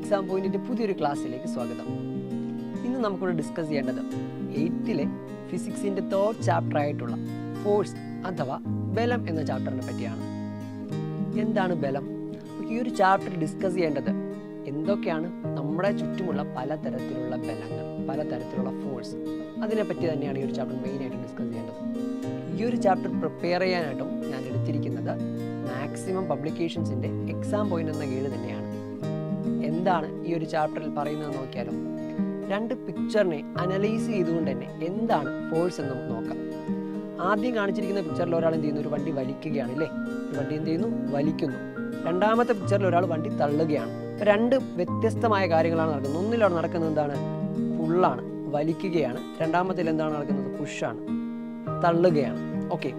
Exam പോയിന്റിന്റെ പുതിയൊരു ക്ലാസ്സിലേക്ക് സ്വാഗതം. ഇന്ന് നമുക്കിവിടെ ഡിസ്കസ് ചെയ്യേണ്ടത് 8th ഫിസിക്സിന്റെ 3rd ചാപ്റ്റർ ആയിട്ടുള്ള ഫോഴ്സ് അഥവാ ബലം എന്ന ചാപ്റ്ററിനെ പറ്റിയാണ്. എന്താണ് ബലം? ഈ ഒരു ചാപ്റ്റർ ഡിസ്കസ് ചെയ്യേണ്ടത് എന്തൊക്കെയാണ് നമ്മുടെ ചുറ്റുമുള്ള പലതരത്തിലുള്ള ബലങ്ങൾ, പലതരത്തിലുള്ള ഫോഴ്സ്, അതിനെപ്പറ്റി തന്നെയാണ് ഈ ഒരു ചാപ്റ്റർ മെയിനായിട്ട് ഡിസ്കസ് ചെയ്യേണ്ടത്. ഈ ഒരു ചാപ്റ്റർ പ്രിപ്പയർ ചെയ്യാനായിട്ടും ഞാൻ എടുത്തിരിക്കുന്നത് മാക്സിമം പബ്ലിക്കേഷൻസിൻ്റെ എക്സാം പോയിന്റ് എന്ന കീഴ് തന്നെയാണ്. എന്താണ് ഈ ഒരു ചാപ്റ്ററിൽ പറയുന്നത് നോക്കിയാലോ. 2 പിക്ചറിനെ അനലൈസ് ചെയ്തുകൊണ്ട് തന്നെ എന്താണ് ഫോഴ്സ് എന്ന് നമുക്ക് നോക്കാം. ആദ്യം കാണിച്ചിരിക്കുന്ന പിക്ചറിൽ ഒരാൾ എന്ത് ചെയ്യുന്നു? ഒരു വണ്ടി വലിക്കുകയാണ് അല്ലേ? ഒരു വണ്ടി എന്ത് ചെയ്യുന്നു? വലിക്കുന്നു. രണ്ടാമത്തെ പിക്ചറിൽ ഒരാൾ വണ്ടി തള്ളുകയാണ്. 2 വ്യത്യസ്തമായ കാര്യങ്ങളാണ് നടക്കുന്നത്. ഒന്നിലവിടെ നടക്കുന്നത് എന്താണ്? പുള്ളാണ്, വലിക്കുകയാണ്. രണ്ടാമത്തിൽ എന്താണ് നടക്കുന്നത്? പുഷാണ്, തള്ളുകയാണ്. Okay,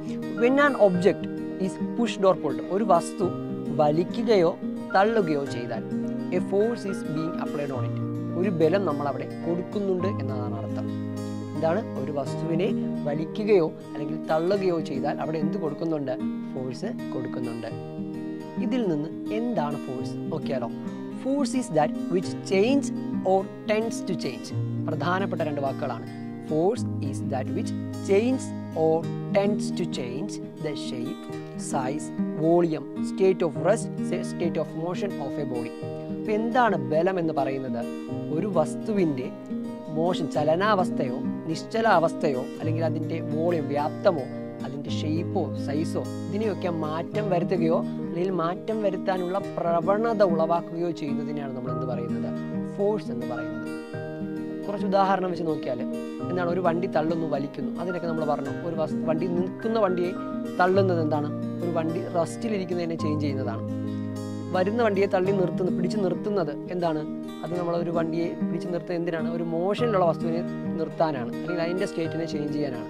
when an object is pushed or pulled, ഒരു വസ്തു വലിക്കുകയോ തള്ളുകയോ ചെയ്താൽ a force is being applied on it, ഒരു ബലം നമ്മൾ അവിടെ കൊടുക്കുന്നുണ്ട് എന്നതാണ് അർത്ഥം. എന്താണ്? ഒരു വസ്തുവിനെ വലിക്കുകയോ അല്ലെങ്കിൽ തള്ളുകയോ ചെയ്താൽ അവിടെ എന്ത് കൊടുക്കുന്നുണ്ട്? ഫോഴ്സ് കൊടുക്കുന്നുണ്ട്. ഇതിൽ നിന്ന് എന്താണ് ഫോഴ്സ് നോക്കിയാലോ. Force is that which change or tends to change. പ്രധാനപ്പെട്ട 2 വാക്കുകളാണ്. Force is that which change or tends to change the shape, size, volume, state of rest, state of motion of a body. അപ്പോൾ എന്താണ് ബലം എന്ന് പറയുന്നത്? ഒരു വസ്തുവിൻ്റെ motion, ചലനാവസ്ഥയോ നിശ്ചലാവസ്ഥയോ അല്ലെങ്കിൽ അതിൻ്റെ വോളിയം, വ്യാപ്തമോ, അതിൻ്റെ ഷേപ്പോ സൈസോ, ഇതിനെയൊക്കെ മാറ്റം വരുത്തുകയോ അല്ലെങ്കിൽ മാറ്റം വരുത്താനുള്ള പ്രവണത ഉളവാക്കുകയോ ചെയ്യുന്നതിനെയാണ് നമ്മൾ എന്ത് പറയുന്നത്? ഫോഴ്സ് എന്ന് പറയുന്നത്. കുറച്ച് ഉദാഹരണം വെച്ച് നോക്കിയാൽ എന്താണ്? ഒരു വണ്ടി തള്ളുന്നു, വലിക്കുന്നു, അതിനൊക്കെ നമ്മൾ പറഞ്ഞു. ഒരു വണ്ടി നിൽക്കുന്ന വണ്ടിയെ തള്ളുന്നത് എന്താണ്? ഒരു വണ്ടി റസ്റ്റിലിരിക്കുന്നതിനെ ചേഞ്ച് ചെയ്യുന്നതാണ്. വരുന്ന വണ്ടിയെ തള്ളി പിടിച്ച് നിർത്തുന്നത് എന്താണ്? അത് നമ്മളൊരു വണ്ടിയെ പിടിച്ച് നിർത്തുന്നത് എന്തിനാണ്? ഒരു മോഷനിലുള്ള വസ്തുവിനെ നിർത്താനാണ്, അല്ലെങ്കിൽ അതിൻ്റെ സ്റ്റേറ്റിനെ ചേഞ്ച് ചെയ്യാനാണ്.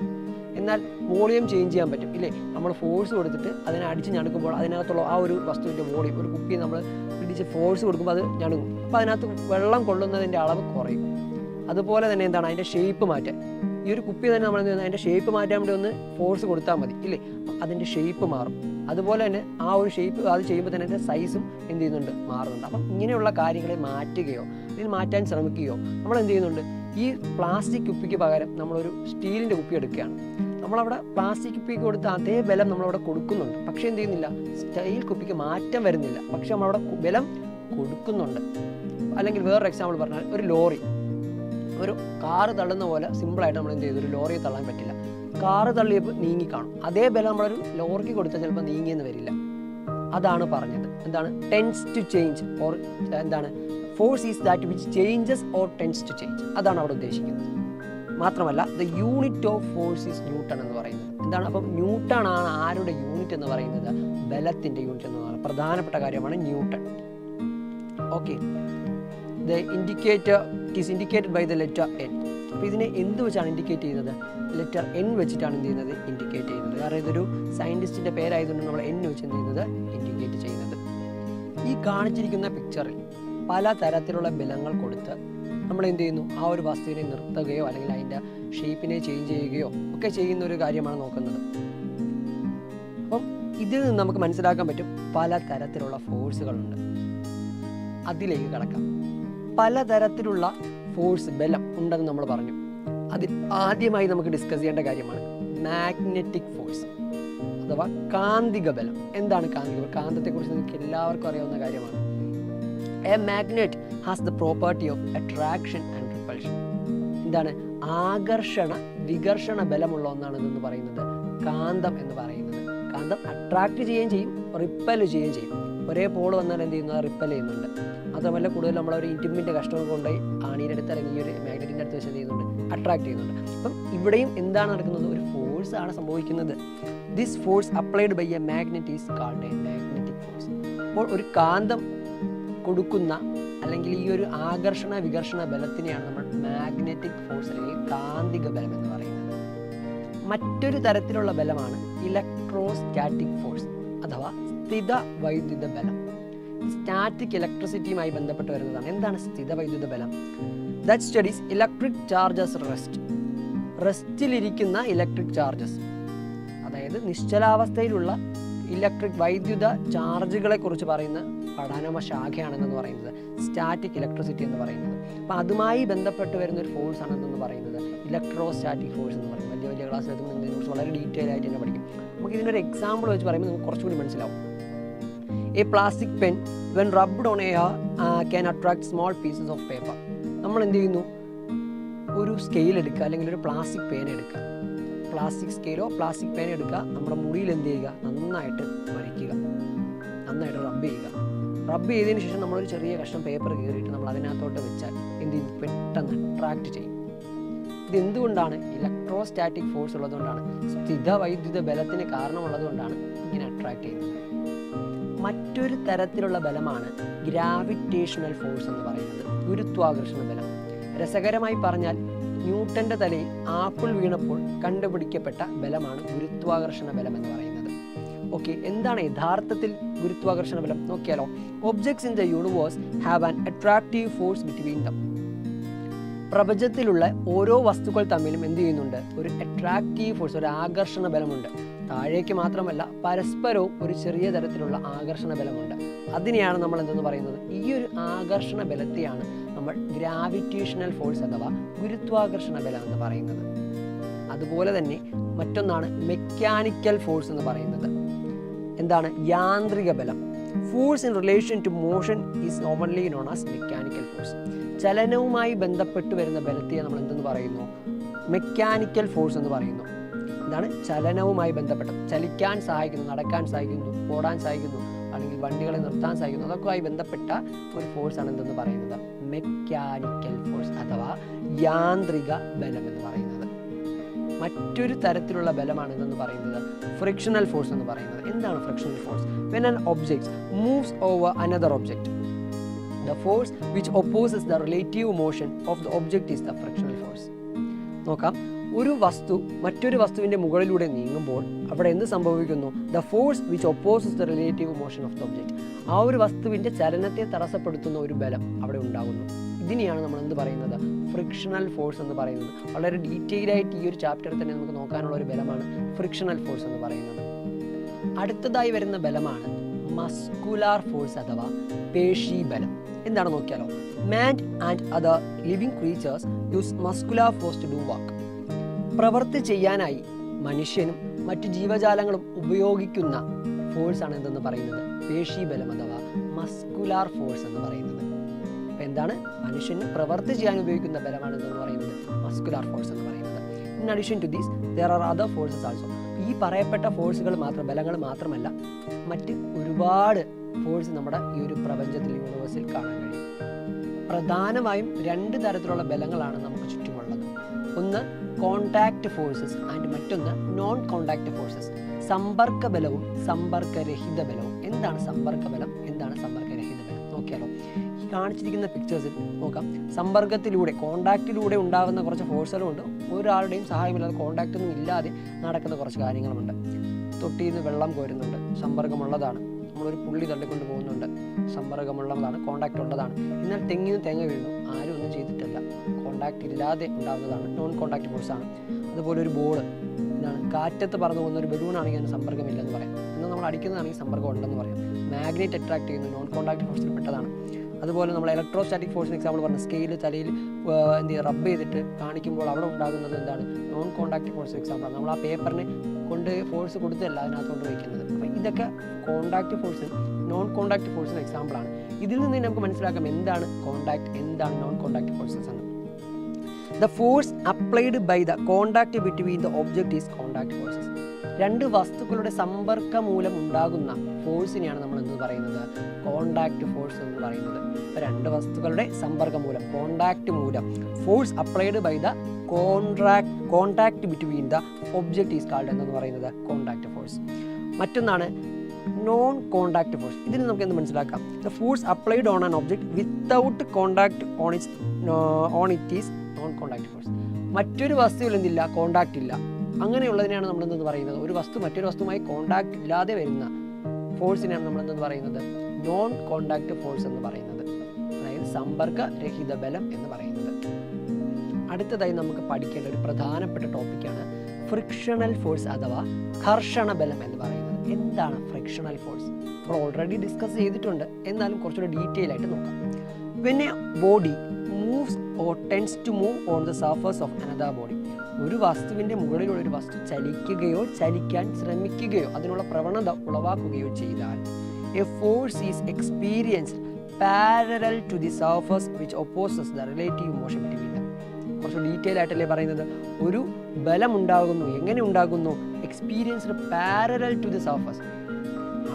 എന്നാൽ വോളിയം ചേഞ്ച് ചെയ്യാൻ പറ്റും ഇല്ലേ? നമ്മൾ ഫോഴ്സ് കൊടുത്തിട്ട് അതിനെ അടിച്ച് ഞണുക്കുമ്പോൾ അതിനകത്തുള്ള ആ ഒരു വസ്തുവിൻ്റെ വോളിയം, ഒരു കുപ്പി നമ്മൾ പിടിച്ച് ഫോഴ്സ് കൊടുക്കുമ്പോൾ അത് ഞണുങ്ങും. അപ്പോൾ അതിനകത്ത് വെള്ളം കൊള്ളുന്നതിൻ്റെ അളവ് കുറയും. അതുപോലെ തന്നെ എന്താണ്? അതിൻ്റെ ഷേപ്പ് മാറ്റാൻ, ഈ ഒരു കുപ്പി തന്നെ നമ്മൾ അതിൻ്റെ ഷേപ്പ് മാറ്റാൻ വേണ്ടി ഒന്ന് ഫോഴ്സ് കൊടുത്താൽ മതി ഇല്ലേ? അതിൻ്റെ ഷേപ്പ് മാറും. അതുപോലെ തന്നെ ആ ഒരു ഷേപ്പ് അത് ചെയ്യുമ്പോൾ തന്നെ അതിൻ്റെ സൈസും എന്ത് ചെയ്യുന്നുണ്ട്? മാറുന്നുണ്ട്. അപ്പം ഇങ്ങനെയുള്ള കാര്യങ്ങളെ മാറ്റുകയോ ഇതിൽ മാറ്റാൻ ശ്രമിക്കുകയോ നമ്മൾ എന്ത് ചെയ്യുന്നുണ്ട്? ഈ പ്ലാസ്റ്റിക് കുപ്പിക്ക് പകരം നമ്മളൊരു സ്റ്റീലിൻ്റെ കുപ്പി എടുക്കുകയാണ്. നമ്മളവിടെ പ്ലാസ്റ്റിക് കുപ്പിക്ക് കൊടുത്ത അതേ ബലം നമ്മളവിടെ കൊടുക്കുന്നുണ്ട്. പക്ഷേ എന്ത് ചെയ്യുന്നില്ല? സ്റ്റീൽ കുപ്പിക്ക് മാറ്റം വരുന്നില്ല, പക്ഷെ നമ്മളവിടെ ബലം കൊടുക്കുന്നുണ്ട്. അല്ലെങ്കിൽ വേറൊരു എക്സാമ്പിൾ പറഞ്ഞാൽ, ഒരു ലോറി, ഒരു കാറ് തള്ളുന്ന പോലെ സിമ്പിളായിട്ട് നമ്മൾ എന്ത് ചെയ്തു? ഒരു ലോറിയെ തള്ളാൻ പറ്റില്ല. കാറ് തള്ളിയപ്പോൾ നീങ്ങി കാണും. അതേ ബലം നമ്മളൊരു ലോറിക്ക് കൊടുത്താൽ ചിലപ്പോൾ നീങ്ങിയെന്ന് വരില്ല. അതാണ് പറഞ്ഞത്. എന്താണ്? ടെൻസ് ടു ചേഞ്ച് ഓർ എന്താണ്? Force is that which changes or tends to change. അതാണ് അവിടെ ഉദ്ദേശിക്കുന്നത്. മാത്രമല്ല the unit of force is newton എന്ന് പറയുന്നത്. എന്താണ്? അപ്പം ന്യൂട്ടൺ ആണ് ആരുടെ യൂണിറ്റ് എന്ന് പറയുന്നത്? ബലത്തിൻ്റെ യൂണിറ്റ് എന്ന് പറയുന്നത്. പ്രധാനപ്പെട്ട കാര്യമാണ് newton. Okay, the indicator is indicated by the letter N. അപ്പോൾ ഇതിനെ എന്ത് വെച്ചാണ് ഇൻഡിക്കേറ്റ് ചെയ്യുന്നത്? ലെറ്റർ N വെച്ചിട്ടാണ് എന്ത് ചെയ്യുന്നത്? ഇൻഡിക്കേറ്റ് ചെയ്യുന്നത്. കാരണം ഇതൊരു സയൻറ്റിസ്റ്റിൻ്റെ പേരായതുകൊണ്ട് നമ്മൾ N വെച്ച് എന്ത് ചെയ്യുന്നത്? ഇൻഡിക്കേറ്റ് ചെയ്യുന്നത്. ഈ കാണിച്ചിരിക്കുന്ന പിക്ചറിൽ പല തരത്തിലുള്ള ബലങ്ങൾ കൊടുത്ത് നമ്മൾ എന്ത് ചെയ്യുന്നു? ആ ഒരു വസ്തുവിനെ നിർത്തുകയോ അല്ലെങ്കിൽ അതിൻ്റെ ഷേപ്പിനെ ചേഞ്ച് ചെയ്യുകയോ ഒക്കെ ചെയ്യുന്ന ഒരു കാര്യമാണ് നോക്കുന്നത്. അപ്പം ഇതിൽ നിന്ന് നമുക്ക് മനസ്സിലാക്കാൻ പറ്റും പല തരത്തിലുള്ള ഫോഴ്സുകളുണ്ട്. അതിലേക്ക് കടക്കാം. പലതരത്തിലുള്ള ഫോഴ്സ്, ബലം ഉണ്ടെന്ന് നമ്മൾ പറഞ്ഞു. അതിൽ ആദ്യമായി നമുക്ക് ഡിസ്കസ് ചെയ്യേണ്ട കാര്യമാണ് മാഗ്നറ്റിക് ഫോഴ്സ് അഥവാ കാന്തിക ബലം. എന്താണ് കാന്തിക ബലം? കാന്തത്തെക്കുറിച്ച് നിങ്ങൾക്ക് എല്ലാവർക്കും അറിയാവുന്ന കാര്യമാണ്. A magnet has the property of attraction and repulsion. എന്താണ്? ആകർഷണ വികർഷണ ബലമുള്ള ഒന്നാണ് ഇതെന്ന് പറയുന്നത് കാന്തം എന്ന് പറയുന്നത്. കാന്തം അട്രാക്ട് ചെയ്യുകയും ചെയ്യും, റിപ്പൽ ചെയ്യുകയും ചെയ്യും. ഒരേ പോൾ വന്നാൽ എന്ത് ചെയ്യുന്നത്? റിപ്പൽ ചെയ്യുന്നുണ്ട്. അതുമല്ല കൂടുതൽ നമ്മളൊരു ഇരുമ്പിൻ്റെ കഷ്ണം കൊണ്ടുപോയി ആണിയുടെ അടുത്ത് അല്ലെങ്കിൽ ഒരു മാഗ്നറ്റിൻ്റെ അടുത്ത് വെച്ച് എന്ത് ചെയ്യുന്നുണ്ട്? അട്രാക്ട് ചെയ്യുന്നുണ്ട്. അപ്പം ഇവിടെയും എന്താണ് നടക്കുന്നത്? ഒരു ഫോഴ്സ് ആണ് സംഭവിക്കുന്നത്. This force applied by a magnet is called a magnetic force. അപ്പോൾ ഒരു കാന്തം കൊടുക്കുന്ന അല്ലെങ്കിൽ ഈ ഒരു ആകർഷണ വികർഷണ ബലത്തിനെയാണ് നമ്മൾ മാഗ്നറ്റിക് ഫോഴ്സ് അല്ലെങ്കിൽ കാന്തിക ബലം എന്ന് പറയുന്നത്. മറ്റൊരു തരത്തിലുള്ള ബലമാണ് ഇലക്ട്രോസ്റ്റാറ്റിക് ഫോഴ്സ് അഥവാ സ്ഥിത വൈദ്യുത ബലം. സ്റ്റാറ്റിക് ഇലക്ട്രിസിറ്റിയുമായി ബന്ധപ്പെട്ട് വരുന്നതാണ്. എന്താണ് സ്ഥിത വൈദ്യുത ബലം? That studies electric charges rest. റെസ്റ്റിലിരിക്കുന്ന ഇലക്ട്രിക് ചാർജസ്, അതായത് നിശ്ചലാവസ്ഥയിലുള്ള ഇലക്ട്രിക് വൈദ്യുത ചാർജുകളെ കുറിച്ച് പറയുന്ന പഠന ശാഖയാണെന്ന് പറയുന്നത് സ്റ്റാറ്റിക് ഇലക്ട്രിസിറ്റി എന്ന് പറയുന്നത്. അപ്പോൾ അതുമായി ബന്ധപ്പെട്ട് വരുന്ന ഒരു ഫോഴ്സ് ആണെന്ന് പറയുന്നത് ഇലക്ട്രോസ്റ്റാറ്റിക് ഫോഴ്സ് എന്ന് പറയുന്നത്. വലിയ വലിയ ക്ലാസ്സിൽ ഇതിനെക്കുറിച്ച് വളരെ ഡീറ്റെയിൽ ആയിട്ട് തന്നെ പഠിക്കും. നമുക്ക് ഇതിനൊരു എക്സാമ്പിൾ വെച്ച് പറയുമ്പോൾ നമുക്ക് കുറച്ചുകൂടി മനസ്സിലാവും. A plastic pen when rubbed on air can attract small pieces of paper. നമ്മൾ എന്ത് ചെയ്യുന്നു, ഒരു സ്കെയിൽ എടുക്കുക അല്ലെങ്കിൽ ഒരു പ്ലാസ്റ്റിക് പേന എടുക്കുക, പ്ലാസ്റ്റിക് സ്കെയിലോ പ്ലാസ്റ്റിക് പേന എടുക്കുക, നമ്മുടെ മുടിയിൽ എന്ത് ചെയ്യുക, നന്നായിട്ട് വരയ്ക്കുക, നന്നായിട്ട് റബ്ബ് ചെയ്യുക. റബ്ബ് ചെയ്തതിന് ശേഷം നമ്മളൊരു ചെറിയ കഷ്ണം പേപ്പർ കീറിയിട്ട് നമ്മൾ അതിനകത്തോട്ട് വെച്ചാൽ എന്ത് ചെയ്യും, പെട്ടെന്ന് അട്രാക്റ്റ് ചെയ്യും. ഇതെന്തുകൊണ്ടാണ്? ഇലക്ട്രോസ്റ്റാറ്റിക് ഫോഴ്സ് ഉള്ളതുകൊണ്ടാണ്, സ്ഥിത വൈദ്യുത ബലത്തിന് കാരണമുള്ളതുകൊണ്ടാണ് ഇങ്ങനെ അട്രാക്ട് ചെയ്യുന്നത്. മറ്റൊരു തരത്തിലുള്ള ബലമാണ് ഗ്രാവിറ്റേഷണൽ ഫോഴ്സ് എന്ന് പറയുന്നത്, ഗുരുത്വാകർഷണ ബലം. രസകരമായി പറഞ്ഞാൽ ന്യൂട്ടന്റെ തലയിൽ ആപ്പിൾ വീണപ്പോൾ കണ്ടുപിടിക്കപ്പെട്ട ബലമാണ് ഗുരുത്വാകർഷണ ബലം എന്ന് പറയുന്നത്. ഓക്കെ, എന്താണ് യഥാർത്ഥത്തിൽ ഗുരുത്വാകർഷണ ബലം നോക്കിയാലോ. Objects in the universe have an attractive force between them. പ്രപഞ്ചത്തിലുള്ള ഓരോ വസ്തുക്കൾ തമ്മിലും എന്ത് ചെയ്യുന്നുണ്ട്, ഒരു അട്രാക്റ്റീവ് ഫോഴ്സ്, ഒരു ആകർഷണ ബലമുണ്ട്. താഴേക്ക് മാത്രമല്ല, പരസ്പരവും ഒരു ചെറിയ തരത്തിലുള്ള ആകർഷണ ബലമുണ്ട്. അതിനെയാണ് നമ്മൾ എന്തെന്ന് പറയുന്നത്, ഈ ഒരു ആകർഷണ ബലത്തെയാണ് നമ്മൾ ഗ്രാവിറ്റേഷണൽ ഫോഴ്സ് അഥവാ ഗുരുത്വാകർഷണ ബലം എന്ന് പറയുന്നത്. അതുപോലെ തന്നെ മറ്റൊന്നാണ് മെക്കാനിക്കൽ ഫോഴ്സ് എന്ന് പറയുന്നത്. എന്താണ്? യാന്ത്രിക ബലം. Force in relation to motion is commonly known as mechanical force. ചലനവുമായി ബന്ധപ്പെട്ട് വരുന്ന ബലത്തെ നമ്മൾ എന്തെന്ന് പറയുന്നു, മെക്കാനിക്കൽ ഫോഴ്സ് എന്ന് പറയുന്നു. എന്താണ്? ചലനവുമായി ബന്ധപ്പെട്ട്, ചലിക്കാൻ സഹായിക്കുന്നു, നടക്കാൻ സഹായിക്കുന്നു, ഓടാൻ സഹായിക്കുന്നു, അല്ലെങ്കിൽ വണ്ടികളെ നിർത്താൻ സഹായിക്കുന്നു, അതൊക്കെയായി ബന്ധപ്പെട്ട ഒരു ഫോഴ്സാണ് എന്തെന്ന് പറയുന്നത്, മെക്കാനിക്കൽ ഫോഴ്സ് അഥവാ യാന്ത്രിക ബലം എന്ന് പറയുന്നത്. മറ്റൊരു തരത്തിലുള്ള ബലമാണ് എന്തെന്ന് പറയുന്നത് ഫ്രിക്ഷണൽ ഫോഴ്സ് എന്ന് പറയുന്നത്. എന്താണ് frictional force? When an object moves over another object, the force which opposes the relative motion of the object is the frictional force. നോക്കാം, ഒരു വസ്തു മറ്റൊരു വസ്തുവിൻ്റെ മുകളിലൂടെ നീങ്ങുമ്പോൾ അവിടെ എന്ത് സംഭവിക്കുന്നു? The force which opposes the relative motion of the object. ആ ഒരു വസ്തുവിൻ്റെ ചലനത്തെ തടസ്സപ്പെടുത്തുന്ന ഒരു ബലം അവിടെ ഉണ്ടാകുന്നു. ഇതിനെയാണ് നമ്മൾ എന്ത് പറയുന്നത്, ഫ്രിക്ഷണൽ ഫോഴ്സ് എന്ന് പറയുന്നത്. വളരെ ഡീറ്റെയിൽ ആയിട്ട് ഈ ഒരു ചാപ്റ്ററിൽ തന്നെ നമുക്ക് നോക്കാനുള്ള ഒരു ബലമാണ് ഫ്രിക്ഷണൽ ഫോഴ്സ് എന്ന് പറയുന്നത്. അടുത്തതായി വരുന്ന ബലമാണ് മസ്കുലാർ ഫോഴ്സ് അഥവാ പേശി ബലം. എന്താണ് നോക്കിയാലോ. Man and other living creatures use muscular force to do work. പ്രവൃത്തി ചെയ്യാനായി മനുഷ്യനും മറ്റു ജീവജാലങ്ങളും ഉപയോഗിക്കുന്ന ഫോഴ്സാണ് എന്തെന്ന് പറയുന്നത്, പേശി ബലം അഥവാ മസ്കുലാർ ഫോഴ്സ് എന്ന് പറയുന്നത്. അപ്പം എന്താണ്? മനുഷ്യന് പ്രവൃത്തി ചെയ്യാൻ ഉപയോഗിക്കുന്ന ബലമാണ് എന്തെന്ന് പറയുന്നത്, മസ്കുലാർ ഫോഴ്സ് എന്ന് പറയുന്നത്. In addition to these there are other forces also. ഈ പറയപ്പെട്ട ഫോഴ്സുകൾ ബലങ്ങൾ മാത്രമല്ല, മറ്റ് ഒരുപാട് ഫോഴ്സ് നമ്മുടെ ഈ ഒരു പ്രപഞ്ചത്തിൽ, യൂണിവേഴ്സിൽ കാണാൻ കഴിയും. പ്രധാനമായും രണ്ട് തരത്തിലുള്ള ബലങ്ങളാണ് നമുക്ക് ചുറ്റുമുള്ളത്. ഒന്ന് കോണ്ടാക്ട് ഫോഴ്സസ് ആൻഡ് മറ്റൊന്ന് നോൺ കോണ്ടാക്ട് ഫോഴ്സസ്. സമ്പർക്ക ബലവും സമ്പർക്കരഹിത ബലവും. എന്താണ് സമ്പർക്ക ബലം, എന്താണ് സമ്പർക്കരഹിത ബലം നോക്കിയാലോ. ഈ കാണിച്ചിരിക്കുന്ന പിക്ചേഴ്സിൽ നോക്കാം. സമ്പർക്കത്തിലൂടെ, കോണ്ടാക്റ്റിലൂടെ ഉണ്ടാകുന്ന കുറച്ച് ഫോഴ്സുകളുണ്ട്. ഒരാളുടെയും സഹായമില്ലാതെ, കോണ്ടാക്റ്റ് ഒന്നും ഇല്ലാതെ നടക്കുന്ന കുറച്ച് കാര്യങ്ങളുമുണ്ട്. തൊട്ടിയിൽ നിന്ന് വെള്ളം കോരുന്നുണ്ട്, സമ്പർക്കമുള്ളതാണ്. നമ്മളൊരു പുള്ളി തള്ളിക്കൊണ്ട് പോകുന്നുണ്ട്, സമ്പർക്കമുള്ളതാണ്, കോണ്ടാക്റ്റ് ഉള്ളതാണ്. എന്നാൽ തെങ്ങിന് തേങ്ങ വീഴുന്നു, ആരും ഒന്നും ചെയ്തിട്ടല്ല, കോണ്ടാക്റ്റ് ഇല്ലാതെ ഉണ്ടാകുന്നതാണ്, നോൺ കോണ്ടാക്റ്റ് ഫോഴ്സാണ്. അതുപോലെ ഒരു ബോൾ, എന്താണ്, കാറ്റത്ത് പറന്നു പോകുന്ന ഒരു ബലൂണാണെങ്കിൽ അതിന് സമ്പർക്കമില്ലെന്ന് പറയാം. എന്നാൽ നമ്മൾ അടിക്കുന്നതാണെങ്കിൽ സമ്പർക്കം ഉണ്ടെന്ന് പറയാം. മാഗ്നറ്റ് അട്രാക്ട് ചെയ്യുന്നു, നോൺ കോണ്ടാക്റ്റ് ഫോഴ്സിൽ പെട്ടതാണ്. അതുപോലെ നമ്മൾ ഇലക്ട്രോസ്റ്റാറ്റിക് ഫോഴ്സിന് എക്സാമ്പിൾ പറഞ്ഞ സ്കെയിൽ തലയിൽ എന്ത് ചെയ്യുക, റബ്ബ് ചെയ്തിട്ട് കാണിക്കുമ്പോൾ അവിടെ ഉണ്ടാകുന്നത് എന്താണ്, നോൺ കോണ്ടാക്റ്റ് ഫോഴ്സ് എക്സാമ്പിളാണ്. നമ്മൾ ആ പേപ്പറിന് കൊണ്ട് ഫോഴ്സ് കൊടുത്തല്ല അതിനകത്ത് കൊണ്ട് വയ്ക്കുന്നത്. അപ്പം ഇതൊക്കെ കോണ്ടാക്റ്റ് ഫോഴ്സ്, നോൺ കോണ്ടാക്റ്റ് ഫോഴ്സിന് എക്സാമ്പിളാണ്. ഇതിൽ നിന്ന് നമുക്ക് മനസ്സിലാക്കാം എന്താണ് കോണ്ടാക്റ്റ്, എന്താണ് നോൺ കോണ്ടാക്റ്റ് ഫോഴ്സസ് എന്ന്. The force applied by the contact between the object is contact forces. രണ്ട് വസ്തുക്കളുടെ സമ്പർക്കം മൂലം ഉണ്ടാകുന്ന ഫോഴ്സിനെയാണ് നമ്മൾ എന്ത് പറയുന്നത്, കോണ്ടാക്റ്റ് ഫോഴ്സ് എന്ന് പറയുന്നത്. ഇപ്പം രണ്ട് വസ്തുക്കളുടെ സമ്പർക്കം മൂലം, കോണ്ടാക്റ്റ് മൂലം, force applied by the contact between the object is called എന്ന് പറയുന്നത് കോണ്ടാക്റ്റ് ഫോഴ്സ്. മറ്റൊന്നാണ് നോൺ കോണ്ടാക്റ്റ് ഫോഴ്സ്. ഇതിന് നമുക്ക് എന്ത് മനസ്സിലാക്കാം, the force applied on an object without contact on it is non contact force. മറ്റൊരു വസ്തുവിൽ എന്തില്ല, കോണ്ടാക്റ്റ് ഇല്ല. അങ്ങനെയുള്ളതിനെയാണ് നമ്മൾ എന്തെന്ന് പറയുന്നത്, ഒരു വസ്തു മറ്റൊരു വസ്തുവുമായി കോണ്ടാക്ട് ഇല്ലാതെ വരുന്ന ഫോഴ്സിനെയാണ് നമ്മൾ എന്തെന്ന് പറയുന്നത്, നോൺ കോണ്ടാക്റ്റ് ഫോഴ്സ് എന്ന് പറയുന്നത്. അതായത് സമ്പർക്ക രഹിത ബലം എന്ന് പറയുന്നത്. അടുത്തതായി നമുക്ക് പഠിക്കേണ്ട ഒരു പ്രധാനപ്പെട്ട ടോപ്പിക്കാണ് ഫ്രിക്ഷണൽ ഫോഴ്സ് അഥവാ ഘർഷണ ബലം എന്ന് പറയുന്നത്. എന്താണ് ഫ്രിക്ഷണൽ ഫോഴ്സ്? നമ്മൾ ഓൾറെഡി ഡിസ്കസ് ചെയ്തിട്ടുണ്ട്, എന്നാലും കുറച്ചുകൂടി ഡീറ്റെയിൽ ആയിട്ട് നോക്കാം. When a body moves or tends to move on the surface of another body, ഒരു വസ്തുവിൻ്റെ മുകളിലുള്ള ഒരു വസ്തു ചലിക്കുകയോ ചലിക്കാൻ ശ്രമിക്കുകയോ അതിനുള്ള പ്രവണത ഉളവാക്കുകയോ ചെയ്താൽ a force is experienced parallel to the surface which opposes the relative motion between them. കുറച്ച് ഡീറ്റെയിൽ ആയിട്ടല്ലേ പറയുന്നത്. ഒരു ബലം ഉണ്ടാകുന്നു, എങ്ങനെ ഉണ്ടാകുന്നു? Experienced parallel to the surface,